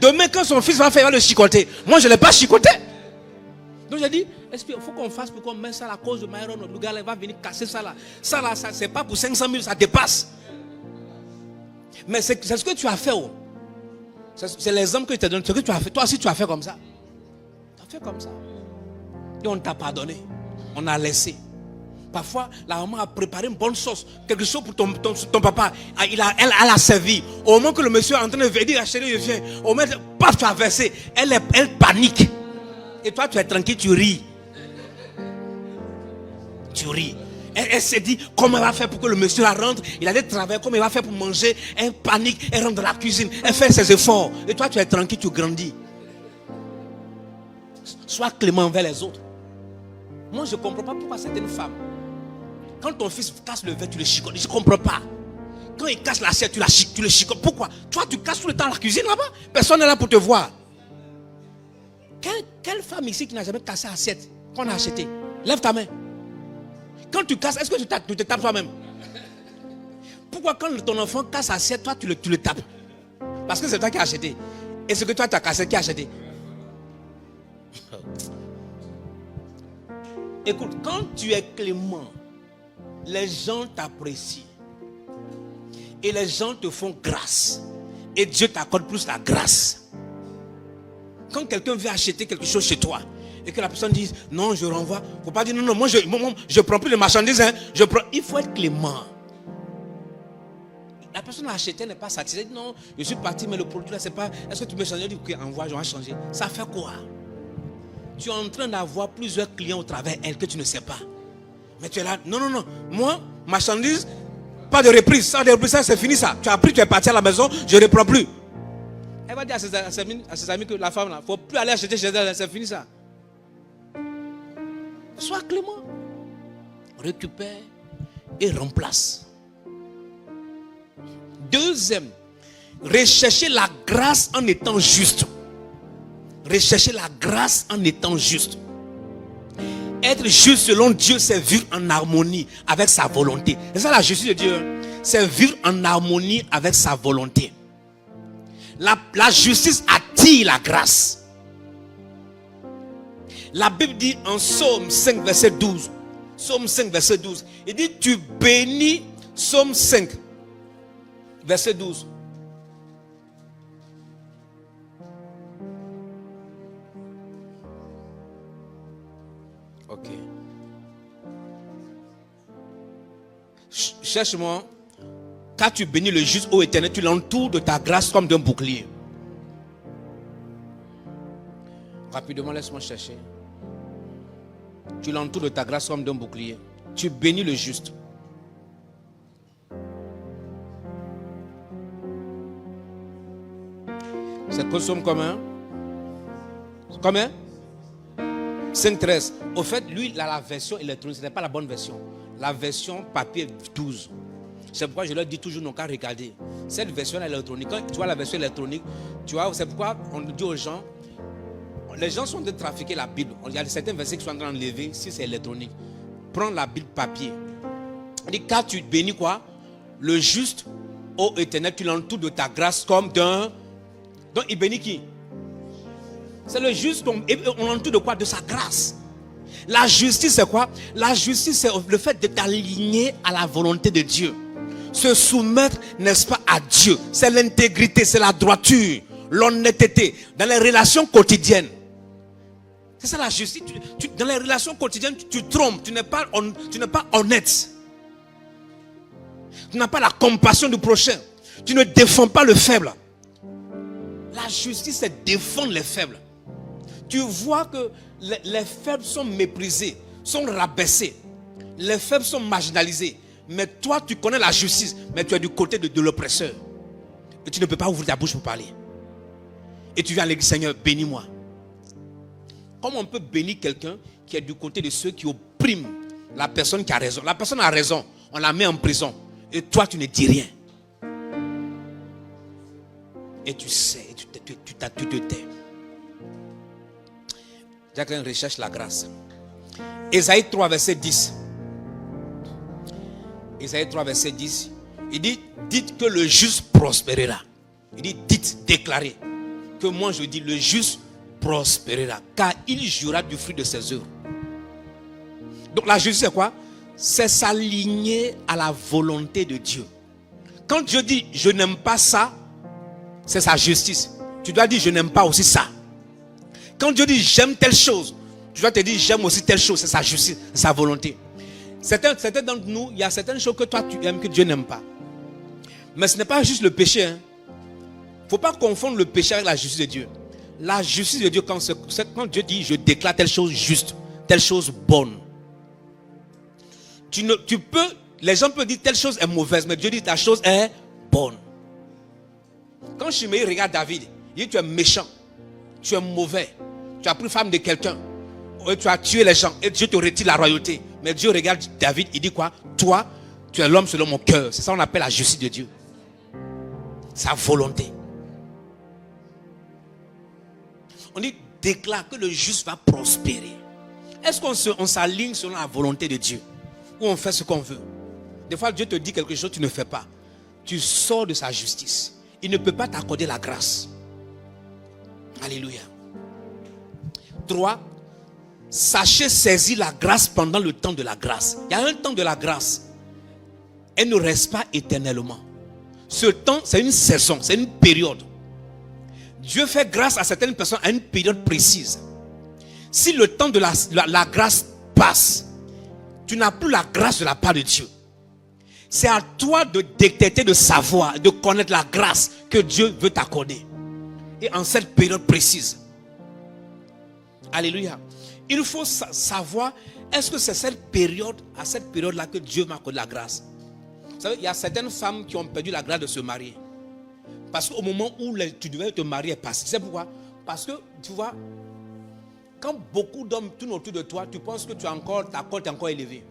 Demain quand son fils va faire, il va le chicoter. Moi je ne l'ai pas chicoté. Donc j'ai dit, il faut qu'on fasse pour qu'on mette ça à la cause de Myron. Le gars là, il va venir casser ça là. Ça là, c'est pas pour 500 000, ça dépasse. Mais c'est ce que tu as fait. Oh. C'est l'exemple que je te donne. Ce que tu as fait. Toi aussi tu as fait comme ça. Tu as fait comme ça. Et on t'a pardonné. On a laissé. Parfois, la maman a préparé une bonne sauce. Quelque chose pour ton papa. Elle a servi. Au moment que le monsieur est en train de venir, ah, chérie, je viens. Au moment, paf, tu as versé. Elle panique. Et toi, tu es tranquille, tu ris. Tu ris. Elle s'est dit, comment elle va faire pour que le monsieur rentre. Il allait travailler, comment elle va faire pour manger. Elle panique, elle rentre dans la cuisine. Elle fait ses efforts. Et toi, tu es tranquille, tu grandis. Sois clément envers les autres. Moi, je ne comprends pas pourquoi certaines femmes, quand ton fils casse le verre, tu le chicotes. Je ne comprends pas. Quand il casse l'assiette, tu le chicotes. Pourquoi? Toi, tu casses tout le temps la cuisine là-bas. Personne n'est là pour te voir. Quelle femme ici qui n'a jamais cassé l'assiette qu'on a acheté? Lève ta main. Quand tu casses, est-ce que tu te tapes toi-même? Pourquoi quand ton enfant casse l'assiette, toi tu le tapes? Parce que c'est toi qui as acheté. Et ce que toi tu as cassé, qui a acheté? Écoute, quand tu es clément, les gens t'apprécient. Et les gens te font grâce. Et Dieu t'accorde plus la grâce. Quand quelqu'un veut acheter quelque chose chez toi et que la personne dise non, je renvoie, il ne faut pas dire non, moi je prends plus les marchandises. Hein, il faut être clément. La personne a acheté, n'est pas satisfaite. Non, je suis parti, mais le produit là, c'est pas. Est-ce que tu me changes? Je dis ok, envoie, je vais changer. Ça fait quoi? Tu es en train d'avoir plusieurs clients au travers elle que tu ne sais pas. Mais tu es là, non. Moi, marchandise, pas de reprise. Ça, de reprise, ça, c'est fini ça. Tu as pris, tu es parti à la maison, je ne reprends plus. Elle va dire à ses amis que la femme là, il ne faut plus aller acheter chez elle, c'est fini ça. Sois clément. Récupère et remplace. Deuxième, rechercher la grâce en étant juste. Rechercher la grâce en étant juste. Être juste selon Dieu, c'est vivre en harmonie avec sa volonté. C'est ça la justice de Dieu. C'est vivre en harmonie avec sa volonté. La justice attire la grâce. La Bible dit en Psaume 5 verset 12. Psaume 5 verset 12. Il dit tu bénis, Psaume 5 verset 12. Ok. Cherche-moi. Quand tu bénis le juste, ô Éternel, tu l'entoures de ta grâce comme d'un bouclier. Rapidement, laisse-moi chercher. Tu l'entoures de ta grâce comme d'un bouclier. Tu bénis le juste. C'est quoi somme commun? Combien? 5.13. Au fait, lui, il a la version électronique. Ce n'est pas la bonne version. La version papier 12. C'est pourquoi je leur dis toujours non qu'à regarder. Cette version électronique, quand tu vois la version électronique, tu vois, c'est pourquoi on dit aux gens, les gens sont en train de trafiquer la Bible. Il y a certains versets qui sont en train d'enlever si c'est électronique. Prends la Bible papier. Il dit, car tu bénis quoi? Le juste, ô Éternel, tu l'entoures de ta grâce comme d'un... Donc il bénit qui? C'est le juste, on l'entoure de quoi? De sa grâce. La justice c'est quoi? La justice c'est le fait de t'aligner à la volonté de Dieu. Se soumettre, n'est-ce pas, à Dieu. C'est l'intégrité, c'est la droiture, l'honnêteté dans les relations quotidiennes. C'est ça la justice. Dans les relations quotidiennes, tu trompes, tu n'es pas honnête. Tu n'as pas la compassion du prochain. Tu ne défends pas le faible. La justice, c'est défendre les faibles. Tu vois que les faibles sont méprisés, sont rabaissés. Les faibles sont marginalisés. Mais toi, tu connais la justice, mais tu es du côté de l'oppresseur. Et tu ne peux pas ouvrir ta bouche pour parler. Et tu viens à l'église, Seigneur, bénis-moi. Comment on peut bénir quelqu'un qui est du côté de ceux qui oppriment la personne qui a raison? La personne a raison, on la met en prison. Et toi, tu ne dis rien. Et tu sais, tu te tais. Jacqueline recherche la grâce. Ésaïe 3, verset 10. Ésaïe 3, verset 10. Il dit, dites que le juste prospérera. Il dit, dites, déclarez. Que moi je dis, le juste prospérera. Car il jouira du fruit de ses œuvres. Donc la justice c'est quoi? C'est s'aligner à la volonté de Dieu. Quand Dieu dit, je n'aime pas ça, c'est sa justice. Tu dois dire, je n'aime pas aussi ça. Quand Dieu dit, j'aime telle chose, tu dois te dire, j'aime aussi telle chose. C'est sa justice, sa volonté. Certains d'entre nous, il y a certaines choses que toi tu aimes que Dieu n'aime pas. Mais ce n'est pas juste le péché. Il ne faut pas confondre le péché avec la justice de Dieu. La justice de Dieu, quand Dieu dit, je déclare telle chose juste, telle chose bonne. Les gens peuvent dire telle chose est mauvaise, mais Dieu dit ta chose est bonne. Quand Chiméi regarde David, il dit tu es méchant, tu es mauvais, tu as pris femme de quelqu'un, tu as tué les gens et Dieu te retire la royauté. Mais Dieu regarde David, il dit quoi? Toi, tu es l'homme selon mon cœur. C'est ça qu'on appelle la justice de Dieu. Sa volonté. On dit déclare que le juste va prospérer. Est-ce qu'on s'aligne selon la volonté de Dieu? Ou on fait ce qu'on veut? Des fois Dieu te dit quelque chose, tu ne fais pas. Tu sors de sa justice. Il ne peut pas t'accorder la grâce. Alléluia. 3. Sachez saisir la grâce pendant le temps de la grâce. Il y a un temps de la grâce. Elle ne reste pas éternellement. Ce temps, c'est une saison, c'est une période. Dieu fait grâce à certaines personnes à une période précise. Si le temps de la grâce passe, tu n'as plus la grâce de la part de Dieu. C'est à toi de détecter, de savoir, de connaître la grâce que Dieu veut t'accorder. Et en cette période précise. Alléluia. Il faut savoir, est-ce que c'est à cette période-là que Dieu m'a accordé la grâce? Vous savez, il y a certaines femmes qui ont perdu la grâce de se marier. Parce qu'au moment où tu devais te marier est passé. Tu sais pourquoi? Parce que, tu vois, quand beaucoup d'hommes tournent autour de toi, tu penses que ta cote est encore élevée.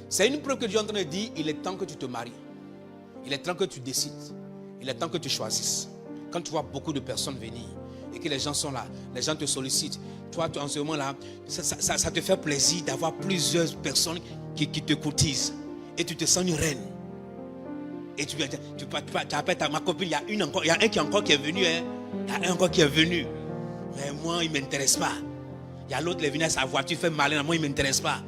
C'est une preuve que Dieu est en train de dire, il est temps que tu te maries. Il est temps que tu décides. Il est temps que tu choisisses. Quand tu vois beaucoup de personnes venir et que les gens sont là, les gens te sollicitent, toi, en ce moment-là, ça te fait plaisir d'avoir plusieurs personnes qui te courtisent. Et tu te sens une reine. Et tu appelles ma copine, il y a un qui est venu. Il y a un encore qui est venu. Mais moi, il ne m'intéresse pas. Il y a l'autre qui est venu à sa voiture, fait malin. Moi, il ne m'intéresse pas.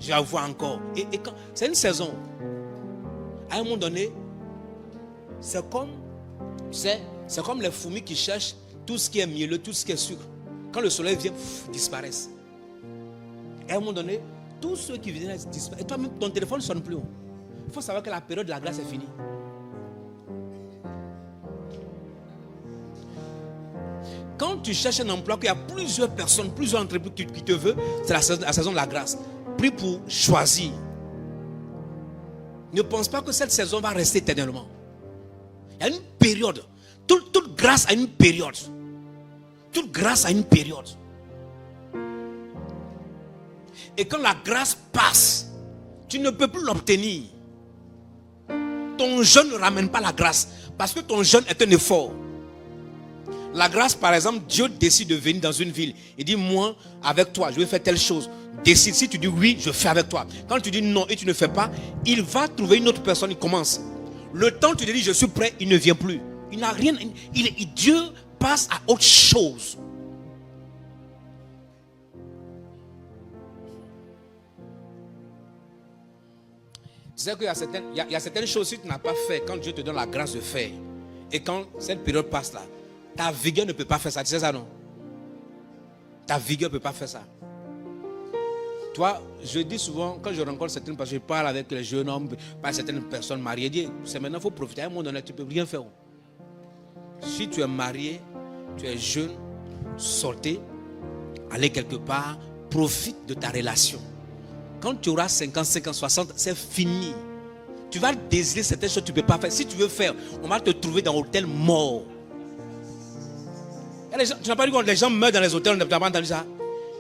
Je vais voir encore. Et c'est une saison. À un moment donné, c'est comme les fourmis qui cherchent tout ce qui est mielleux, tout ce qui est sucre. Quand le soleil vient, disparaissent. Et à un moment donné, tous ceux qui viennent disparaissent. Et toi-même, ton téléphone ne sonne plus. Il faut savoir que la période de la grâce est finie. Quand tu cherches un emploi, qu'il y a plusieurs personnes, plusieurs entreprises qui te veulent, c'est la saison de la grâce. Prie pour choisir. Ne pense pas que cette saison va rester éternellement. Il y a une période. Toute grâce a une période. Toute grâce a une période. Et quand la grâce passe, tu ne peux plus l'obtenir. Ton jeûne ne ramène pas la grâce. Parce que ton jeûne est un effort. La grâce, par exemple, Dieu décide de venir dans une ville. Il dit, moi, avec toi, je vais faire telle chose. Décide, si tu dis oui, je fais avec toi. Quand tu dis non et tu ne fais pas, il va trouver une autre personne, il commence. Le temps où tu te dis, je suis prêt, il ne vient plus. Il n'a rien. Dieu passe à autre chose. Tu sais qu'il y a certaines choses que tu n'as pas fait quand Dieu te donne la grâce de faire. Et quand cette période passe là, ta vigueur ne peut pas faire ça. Tu sais ça, non? Ta vigueur ne peut pas faire ça. Toi, je dis souvent, quand je rencontre certaines personnes, je parle avec les jeunes hommes, pas certaines personnes mariées, je dis, c'est maintenant, il faut profiter. À un moment donné, tu ne peux rien faire. Si tu es marié, tu es jeune, sortez, allez quelque part, profite de ta relation. Quand tu auras 50, 50, 60, c'est fini. Tu vas désirer certaines choses que tu ne peux pas faire. Si tu veux faire, on va te trouver dans l'hôtel mort. Tu n'as pas dit que les gens meurent dans les hôtels, on n'a pas entendu ça?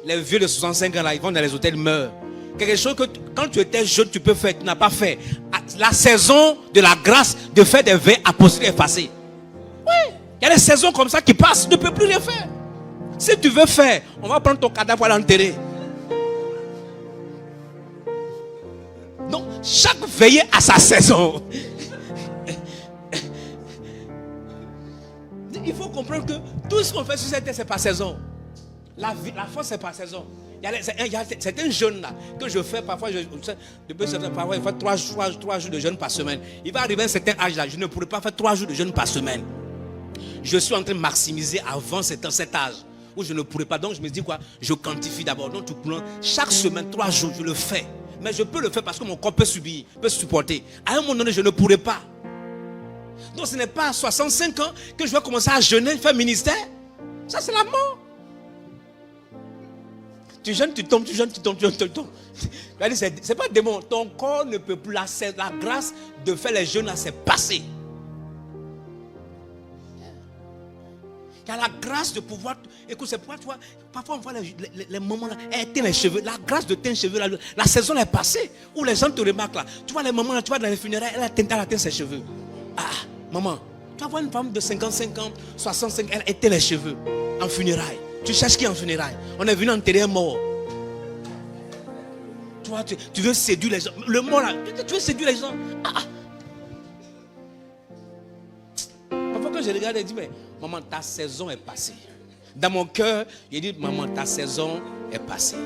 Les vieux de 65 ans là, ils vont dans les hôtels, meurent. Quelque chose que quand tu étais jeune, tu peux faire, tu n'as pas fait. La saison de la grâce de faire des vœux apostoliques est passée. Oui, il y a des saisons comme ça qui passent, tu ne peux plus rien faire. Si tu veux faire, on va prendre ton cadavre pour l'enterrer. Donc, chaque veillée a sa saison. Il faut comprendre que tout ce qu'on fait sur cette terre, c'est par saison. La force, c'est par saison. Il y a certains jeunes là que je fais parfois, parfois, il faut 3 jours de jeûne par semaine. Il va arriver à un certain âge là, je ne pourrai pas faire 3 jours de jeûne par semaine. Je suis en train de maximiser avant cet âge où je ne pourrais pas. Donc je me dis quoi? Je quantifie d'abord. Donc chaque semaine, 3 jours, je le fais. Mais je peux le faire parce que mon corps peut subir, peut supporter. À un moment donné, je ne pourrai pas. Donc ce n'est pas à 65 ans que je vais commencer à jeûner, faire ministère. Ça c'est la mort. Tu jeûnes, tu tombes, tu jeûnes, tu tombes, tu tombes. C'est pas démon. Ton corps ne peut plus. La grâce de faire les jeûnes, c'est passé. Il y a la grâce de pouvoir. Écoute, c'est pourquoi tu vois, parfois on voit les moments là, elle teint les cheveux. La grâce de teindre les cheveux là, la saison est passée. Où les gens te remarquent là. Tu vois les moments là, tu vois dans les funérailles, elle a teint ses cheveux. Ah, maman, tu vas voir une femme de 55 ans, 65, elle a teint les cheveux en funérailles. Tu cherches qui en funérailles? On est venu enterrer un mort. Toi, tu veux séduire les gens. Le mort là, tu veux séduire les gens. Parfois quand je regarde, je dis, mais maman, ta saison est passée. Dans mon cœur, je dis, maman, ta saison est passée.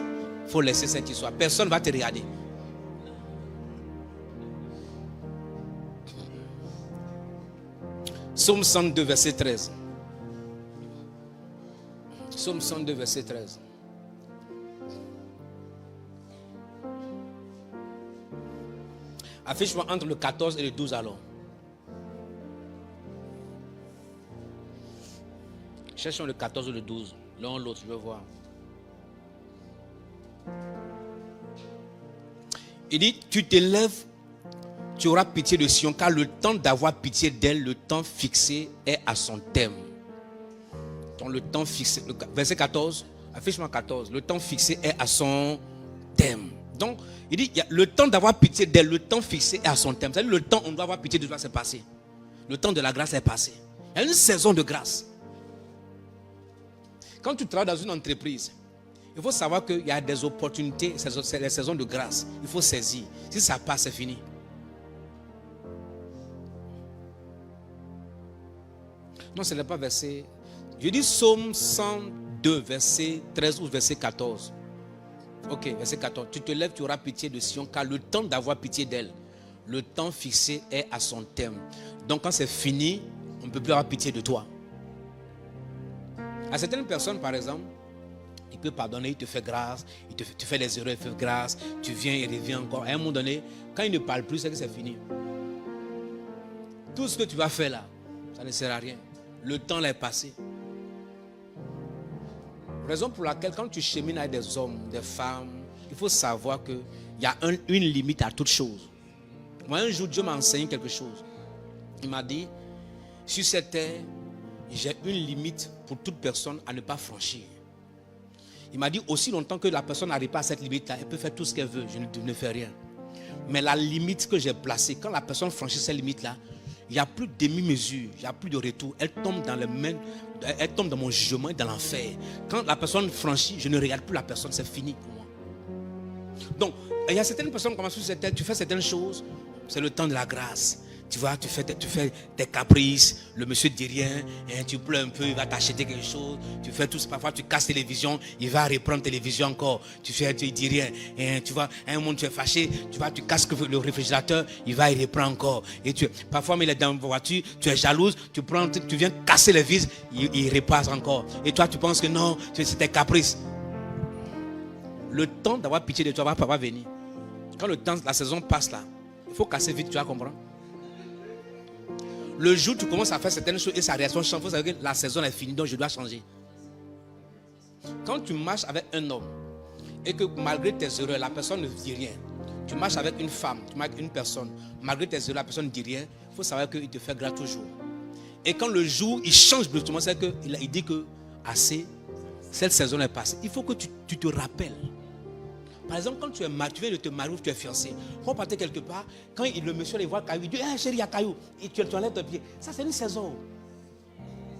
Il faut laisser cette histoire. Personne ne va te regarder. Psaume 102, verset 13. Psaume 102, verset 13. Affiche-moi entre le 14 et le 12 alors. Cherchons le 14 ou le 12. L'un ou l'autre, je veux voir. Il dit, tu te lèves, tu auras pitié de Sion, car le temps d'avoir pitié d'elle, le temps fixé est à son terme. Donc le temps fixé, verset 14, affiche-moi 14, le temps fixé est à son terme. Donc, il dit, le temps d'avoir pitié d'elle, le temps fixé est à son terme. C'est-à-dire le temps où on doit avoir pitié de toi, c'est passé. Le temps de la grâce est passé. Il y a une saison de grâce. Quand tu travailles dans une entreprise, il faut savoir qu'il y a des opportunités, c'est les saisons de grâce. Il faut saisir. Si ça passe, c'est fini. Non, ce n'est pas verset. Je dis Psaume 102, verset 13 ou verset 14. Ok, verset 14. Tu te lèves, tu auras pitié de Sion, car le temps d'avoir pitié d'elle, le temps fixé est à son terme. Donc quand c'est fini, on ne peut plus avoir pitié de toi. À certaines personnes, par exemple, il peut pardonner, il te fait grâce, tu fais des erreurs, il fait grâce, tu viens, il revient encore. À un moment donné, quand il ne parle plus, c'est que c'est fini. Tout ce que tu vas faire là, ça ne sert à rien. Le temps là est passé. Raison pour laquelle quand tu chemines avec des hommes, des femmes, il faut savoir qu'il y a une limite à toute chose. Moi un jour Dieu m'a enseigné quelque chose. Il m'a dit, sur cette terre, j'ai une limite pour toute personne à ne pas franchir. Il m'a dit, aussi longtemps que la personne n'arrive pas à cette limite-là, elle peut faire tout ce qu'elle veut, je ne fais rien. Mais la limite que j'ai placée, quand la personne franchit cette limite-là, il n'y a plus de demi-mesure, il n'y a plus de retour. Elle tombe dans le même, elle tombe dans mon jugement et dans l'enfer. Quand la personne franchit, je ne regarde plus la personne, c'est fini pour moi. Donc, il y a certaines personnes qui commencent sur cette terre, tu fais certaines choses, c'est le temps de la grâce. Tu vois, tu fais tes caprices, le monsieur ne dit rien, hein, tu pleures un peu, il va t'acheter quelque chose, tu fais tout ça, parfois tu casses télévision, il va reprendre télévision encore, tu dis rien, hein, tu vois, à un moment tu es fâché, tu vois, tu casses le réfrigérateur, il va y reprendre encore, et parfois mais il est dans la voiture, tu es jalouse, tu viens casser les vis, il repasse encore, et toi tu penses que non, c'est tes caprices. Le temps d'avoir pitié de toi va pas venir. Quand la saison passe là, il faut casser vite, tu vas comprendre. Le jour où tu commences à faire certaines choses et sa réaction change, il faut savoir que la saison est finie, donc je dois changer. Quand tu marches avec un homme et que malgré tes erreurs, la personne ne dit rien. Tu marches avec une femme, tu marches avec une personne, malgré tes erreurs, la personne ne dit rien. Il faut savoir qu'il te fait grâce toujours. Et quand le jour, il change brusquement, c'est qu'il dit que assez, cette saison est passée. Il faut que tu te rappelles. Par exemple, quand tu viens de te marier ou tu es fiancé, quand vous partez quelque part, quand le monsieur les voit caillou, il dit, chérie, il y a caillou. Et tu enlèves ton pied. Ça, c'est une saison.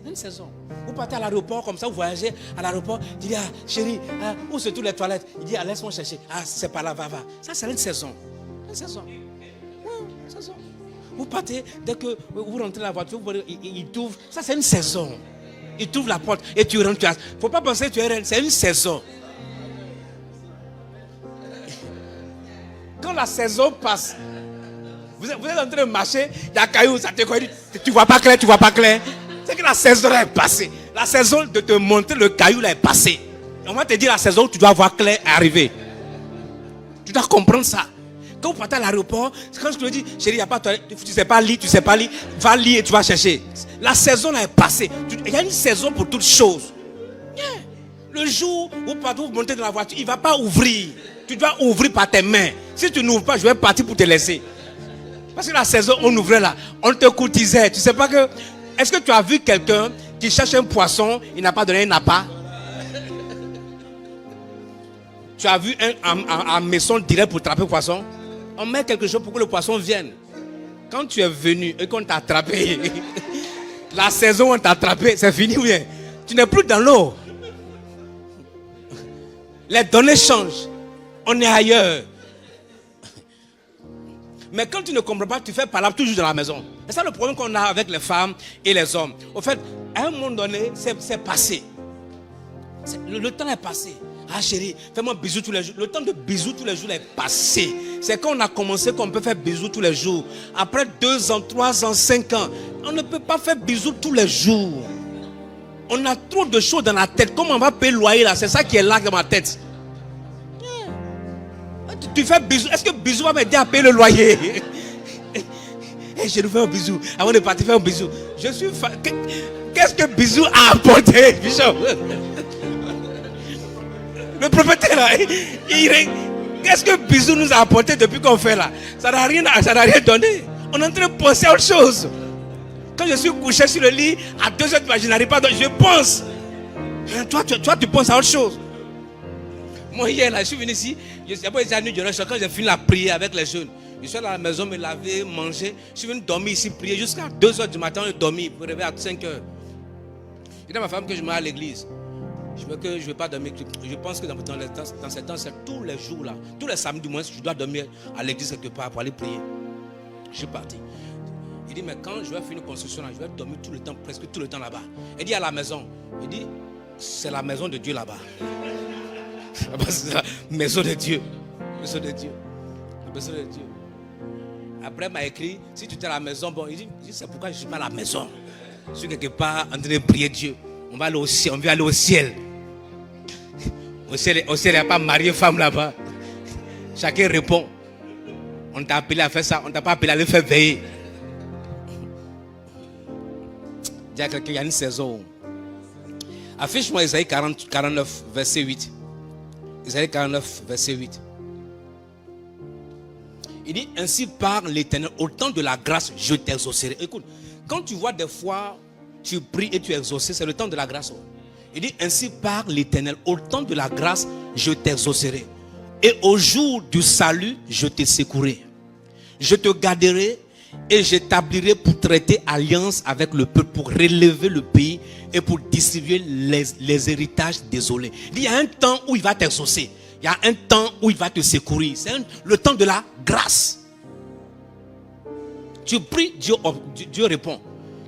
C'est une saison. Vous partez à l'aéroport, comme ça, vous voyagez à l'aéroport, tu dis, chérie, où se trouvent les toilettes? Il dit, laisse-moi chercher. C'est par là, va. Ça, c'est une saison. Une saison. Une saison. Vous partez, dès que vous rentrez dans la voiture, il t'ouvre. Ça, c'est une saison. Il t'ouvre la porte et tu rentres. Il ne faut pas penser que tu es reine. C'est une saison. Quand la saison passe, vous êtes en train de marcher, il y a caillou, ça te dit, tu vois pas clair. C'est que la saison est passée. La saison de te montrer le caillou là est passée. On va te dire la saison où tu dois voir clair arriver. Tu dois comprendre ça. Quand vous partez à l'aéroport, quand je te dis, chérie, il n'y a pas de toilette, tu sais pas lire, va lire et tu vas chercher. La saison là est passée. Il y a une saison pour toutes choses. Yeah. Le jour où vous montez dans la voiture, il ne va pas ouvrir. Tu dois ouvrir par tes mains. Si tu n'ouvres pas, je vais partir pour te laisser. Parce que la saison, on ouvrait là, on te courtisait. Tu sais pas que... Est-ce que tu as vu quelqu'un qui cherche un poisson, il n'a pas donné, il n'a pas? Tu as vu un maison direct pour attraper le poisson? On met quelque chose pour que le poisson vienne. Quand tu es venu et qu'on t'a attrapé, la saison où on t'a attrapé, c'est fini ou bien? Tu n'es plus dans l'eau. Les données changent. On est ailleurs. Mais quand tu ne comprends pas, tu fais parler toujours dans la maison. C'est ça le problème qu'on a avec les femmes et les hommes. Au fait, à un moment donné, c'est passé. Le temps est passé. Chérie, fais-moi bisous tous les jours. Le temps de bisous tous les jours est passé. C'est quand on a commencé qu'on peut faire bisous tous les jours. Après 2 ans, 3 ans, 5 ans, on ne peut pas faire bisous tous les jours. On a trop de choses dans la tête. Comment on va payer le loyer là? C'est ça qui est là dans ma tête. Tu fais bisous. Est-ce que bisou va m'aider à payer le loyer? Je nous fais un bisou. Avant de partir, faire un bisou. Je suis Qu'est-ce que bisou a apporté, Bishop? Le prophète là, qu'est-ce que bisou nous a apporté depuis qu'on fait là? Ça n'a rien donné. On est en train de penser à autre chose. Quand je suis couché sur le lit, à 2 heures, je n'arrive pas, donc je pense. Toi, tu penses à autre chose. Moi, hier, là, je suis venu ici. Quand j'ai fini la prière avec les jeunes, je suis allé à la maison me laver, manger. Je suis venu dormir ici, prier jusqu'à 2 heures du matin. Je dormis pour réveiller à 5 heures. Je dis à ma femme que je me mets à l'église. Je ne veux pas dormir. Je pense que dans ces temps, c'est tous les jours là, tous les samedis du moins, je dois dormir à l'église quelque part pour aller prier. Je suis parti. Il dit, mais quand je vais finir une construction là, je vais dormir tout le temps, presque tout le temps là-bas. Il dit à la maison. Il dit, c'est la maison de Dieu là-bas. C'est la maison de Dieu. Maison de Dieu. La maison de Dieu. Après, il m'a écrit, si tu es à la maison, bon, il dit c'est pourquoi je ne suis pas à la maison. Je suis quelque part en train de prier Dieu. On va aller au ciel, on veut aller au ciel. Au ciel, il n'y a pas marié femme là-bas. Chacun répond. On t'a appelé à faire ça, on ne t'a pas appelé à le faire veiller. Dis à quelqu'un, il y a une saison. Affiche-moi Isaïe 49, verset 8. Isaïe 49, verset 8. Il dit, ainsi parle l'Éternel, au temps de la grâce, je t'exaucerai. Écoute, quand tu vois des fois, tu pries et tu es exaucé, c'est le temps de la grâce. Il dit, ainsi parle l'Éternel, au temps de la grâce, je t'exaucerai. Et au jour du salut, je te secouerai. Je te garderai et j'établirai pour traiter alliance avec le peuple, pour relever le pays et pour distribuer les héritages désolés. Il y a un temps où il va t'exaucer. Il y a un temps où il va te secourir. C'est le temps de la grâce. Tu pries, Dieu répond.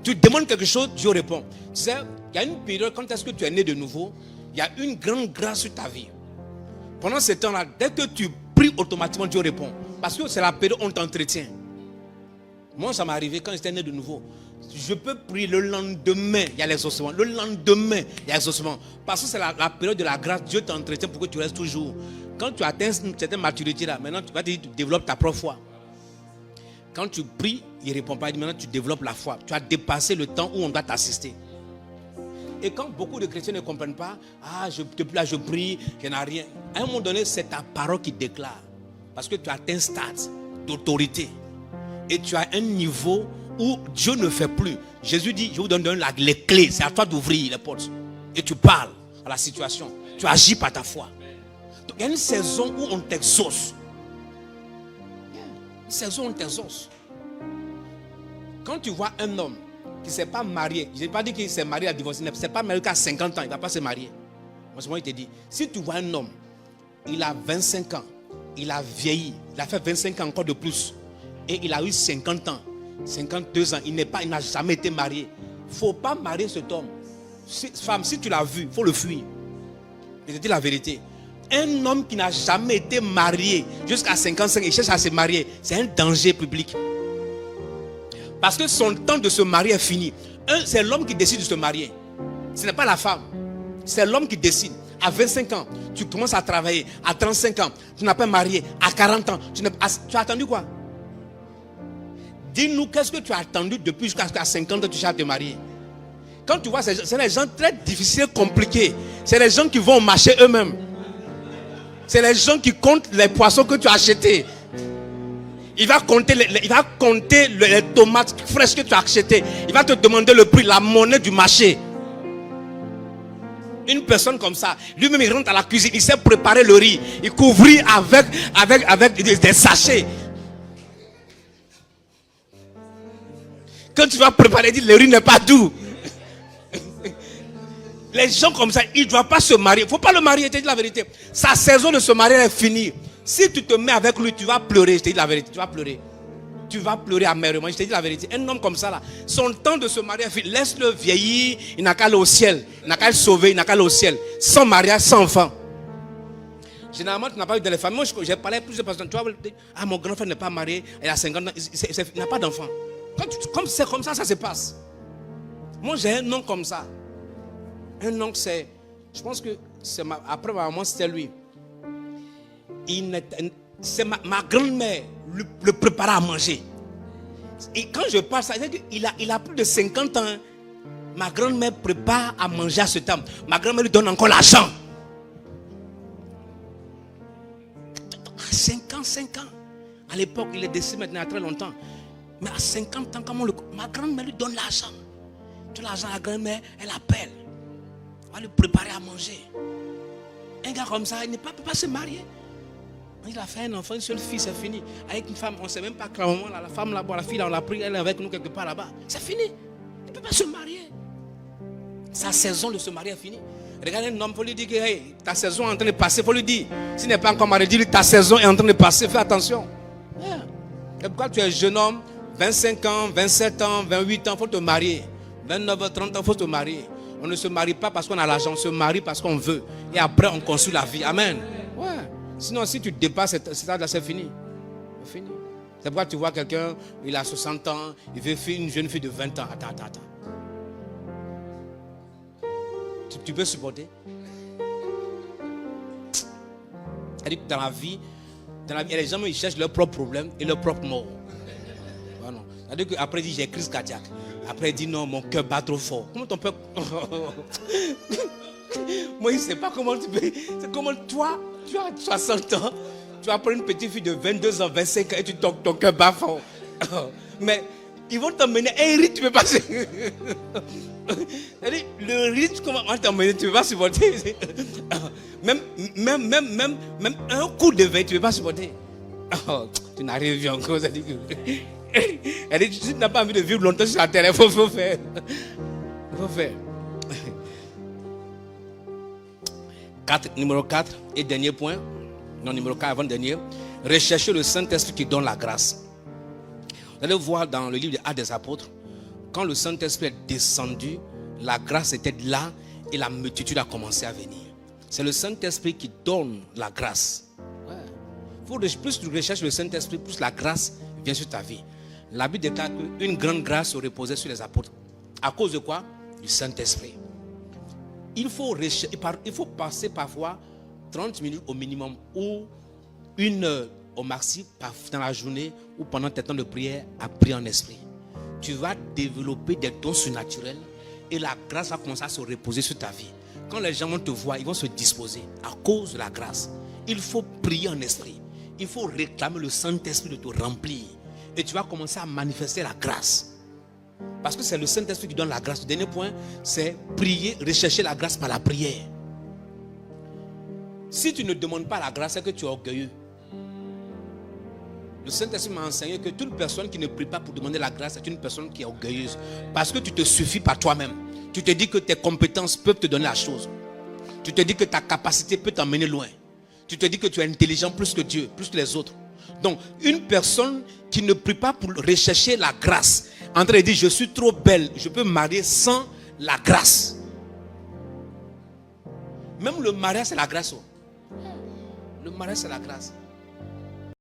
Tu demandes quelque chose, Dieu répond. Tu sais, il y a une période, quand est-ce que tu es né de nouveau, il y a une grande grâce sur ta vie. Pendant ce temps-là, dès que tu pries, automatiquement Dieu répond. Parce que c'est la période où on t'entretient. Moi, ça m'est arrivé quand j'étais né de nouveau. Je peux prier le lendemain, il y a l'exaucement. Le lendemain, il y a l'exaucement. Parce que c'est la période de la grâce. Dieu t'entretient pour que tu restes toujours. Quand tu atteins une certaine maturité là, maintenant tu vas te dire, tu développes ta propre foi. Quand tu pries, il ne répond pas. Il dit, maintenant tu développes la foi. Tu as dépassé le temps où on doit t'assister. Et quand beaucoup de chrétiens ne comprennent pas, depuis là je prie, je n'ai rien. À un moment donné, c'est ta parole qui déclare. Parce que tu as atteint un stade d'autorité. Et tu as un niveau où Dieu ne fait plus. Jésus dit, je vous donne les clés. C'est à toi d'ouvrir les portes. Et tu parles à la situation. Tu agis par ta foi. Donc il y a une saison où on t'exauce. Une saison où on t'exauce. Quand tu vois un homme qui ne s'est pas marié, je n'ai pas dit qu'il s'est marié à divorcer, il ne s'est pas marié qu'à 50 ans, il ne va pas se marier. Moi, il te dit, si tu vois un homme, il a 25 ans, il a vieilli, il a fait 25 ans encore de plus, et il a eu 50 ans, 52 ans, il n'a jamais été marié. Il ne faut pas marier cet homme. Femme, si tu l'as vu, il faut le fuir. Je te dis la vérité. Un homme qui n'a jamais été marié jusqu'à 55, il cherche à se marier, c'est un danger public. Parce que son temps de se marier est fini. C'est l'homme qui décide de se marier. Ce n'est pas la femme. C'est l'homme qui décide. À 25 ans, tu commences à travailler. À 35 ans, tu n'as pas marié. À 40 ans, tu as attendu quoi? Dis-nous, qu'est-ce que tu as attendu depuis jusqu'à 50 ans tu cherches à te marier? Quand tu vois, c'est les gens très difficiles, compliqués. C'est les gens qui vont au marché eux-mêmes. C'est les gens qui comptent les poissons que tu as achetés. Il va compter les tomates fraîches que tu as achetées. Il va te demander le prix, la monnaie du marché. Une personne comme ça, lui-même il rentre à la cuisine, il sait préparer le riz, il couvrit avec des sachets. Quand tu vas préparer, il dit le riz n'est pas doux. Les gens comme ça, ils ne doivent pas se marier. Il ne faut pas le marier, je te dis la vérité. Sa saison de se marier est finie. Si tu te mets avec lui, tu vas pleurer, je te dis la vérité, tu vas pleurer. Tu vas pleurer amèrement, je te dis la vérité. Un homme comme ça là, son temps de se marier est fini. Laisse-le vieillir, il n'a qu'à aller au ciel. Il n'a qu'à le sauver, il n'a qu'à aller au ciel. Sans mariage, sans enfant. Généralement, tu n'as pas eu de famille. Moi, j'ai parlé à plusieurs personnes. Tu vois, mon grand frère n'est pas marié, il a 50 ans, il n'a pas d'enfant. Comme c'est comme ça se passe. Moi, j'ai un nom comme ça. Un nom, c'est, je pense que c'est après ma maman, c'était lui. C'est ma grand-mère le préparait à manger. Et quand je parle, ça veut dire qu'il a plus de 50 ans. Ma grand-mère prépare à manger à ce temps. Ma grand-mère lui donne encore l'argent. 55 ans. À l'époque, il est décédé maintenant il y a très longtemps. Mais à 50 ans, ma grand-mère lui donne l'argent. Tout l'argent à la grand-mère, elle appelle. On va lui préparer à manger. Un gars comme ça, il ne peut pas se marier. Il a fait un enfant, une seule fille, c'est fini. Avec une femme, on ne sait même pas clairement, la femme là-bas, la fille là, on l'a pris, elle est avec nous quelque part là-bas. C'est fini. Il ne peut pas se marier. Sa saison de se marier est finie. Regardez un homme, il faut lui dire que hey, ta saison est en train de passer. Il faut lui dire, s'il n'est pas encore marié, dis-lui ta saison est en train de passer, fais attention. Yeah. Et pourquoi tu es jeune homme, 25 ans, 27 ans, 28 ans, il faut te marier. 29 30 ans, il faut te marier. On ne se marie pas parce qu'on a l'argent, on se marie parce qu'on veut. Et après, on construit la vie. Amen. Ouais. Sinon, si tu dépasses cet âge-là, c'est fini. C'est fini. C'est pourquoi tu vois quelqu'un, il a 60 ans, il veut faire une jeune fille de 20 ans. Attends. Tu peux supporter? C'est-à-dire que dans la vie, les gens ils cherchent leurs propres problèmes et leurs propres morts. Voilà. C'est-à-dire qu'après, il dit j'ai crise cardiaque. Après, il dit non, mon cœur bat trop fort. Comment ton peuple. Moi, il ne sait pas comment tu peux. C'est comment toi, tu as 60 ans, tu vas prendre une petite fille de 22 ans, 25 ans et ton cœur bat fort. Mais ils vont t'emmener un rythme, tu ne peux pas. Le rythme, comment on va t'emmener, tu ne peux pas supporter. Même un coup de vin, tu ne peux pas supporter. Tu n'arrives pas encore. Elle dit, si tu n'as pas envie de vivre longtemps sur la terre, il faut faire. Il faut faire. Numéro 4 et dernier point. Non, numéro 4 avant-dernier. Recherchez le Saint-Esprit qui donne la grâce. Vous allez voir dans le livre des Actes des Apôtres, quand le Saint-Esprit est descendu, la grâce était là et la multitude a commencé à venir. C'est le Saint-Esprit qui donne la grâce. Plus tu recherches le Saint-Esprit, plus la grâce vient sur ta vie. La Bible déclare qu'une grande grâce se reposait sur les apôtres. À cause de quoi? Du Saint-Esprit. Il faut passer parfois 30 minutes au minimum ou 1 heure au maxi dans la journée ou pendant tes temps de prière à prier en esprit. Tu vas développer des dons surnaturels et la grâce va commencer à se reposer sur ta vie. Quand les gens vont te voir, ils vont se disposer à cause de la grâce. Il faut prier en esprit. Il faut réclamer le Saint-Esprit de te remplir. Et tu vas commencer à manifester la grâce. Parce que c'est le Saint-Esprit qui donne la grâce. Le dernier point, c'est prier, rechercher la grâce par la prière. Si tu ne demandes pas la grâce, c'est que tu es orgueilleux. Le Saint-Esprit m'a enseigné que toute personne qui ne prie pas pour demander la grâce est une personne qui est orgueilleuse. Parce que tu te suffis par toi-même. Tu te dis que tes compétences peuvent te donner la chose. Tu te dis que ta capacité peut t'emmener loin. Tu te dis que tu es intelligent plus que Dieu, plus que les autres. Donc, une personne qui ne prie pas pour rechercher la grâce, en train de dire, je suis trop belle, je peux me marier sans la grâce. Même le mariage, c'est la grâce. Le mariage, c'est la grâce.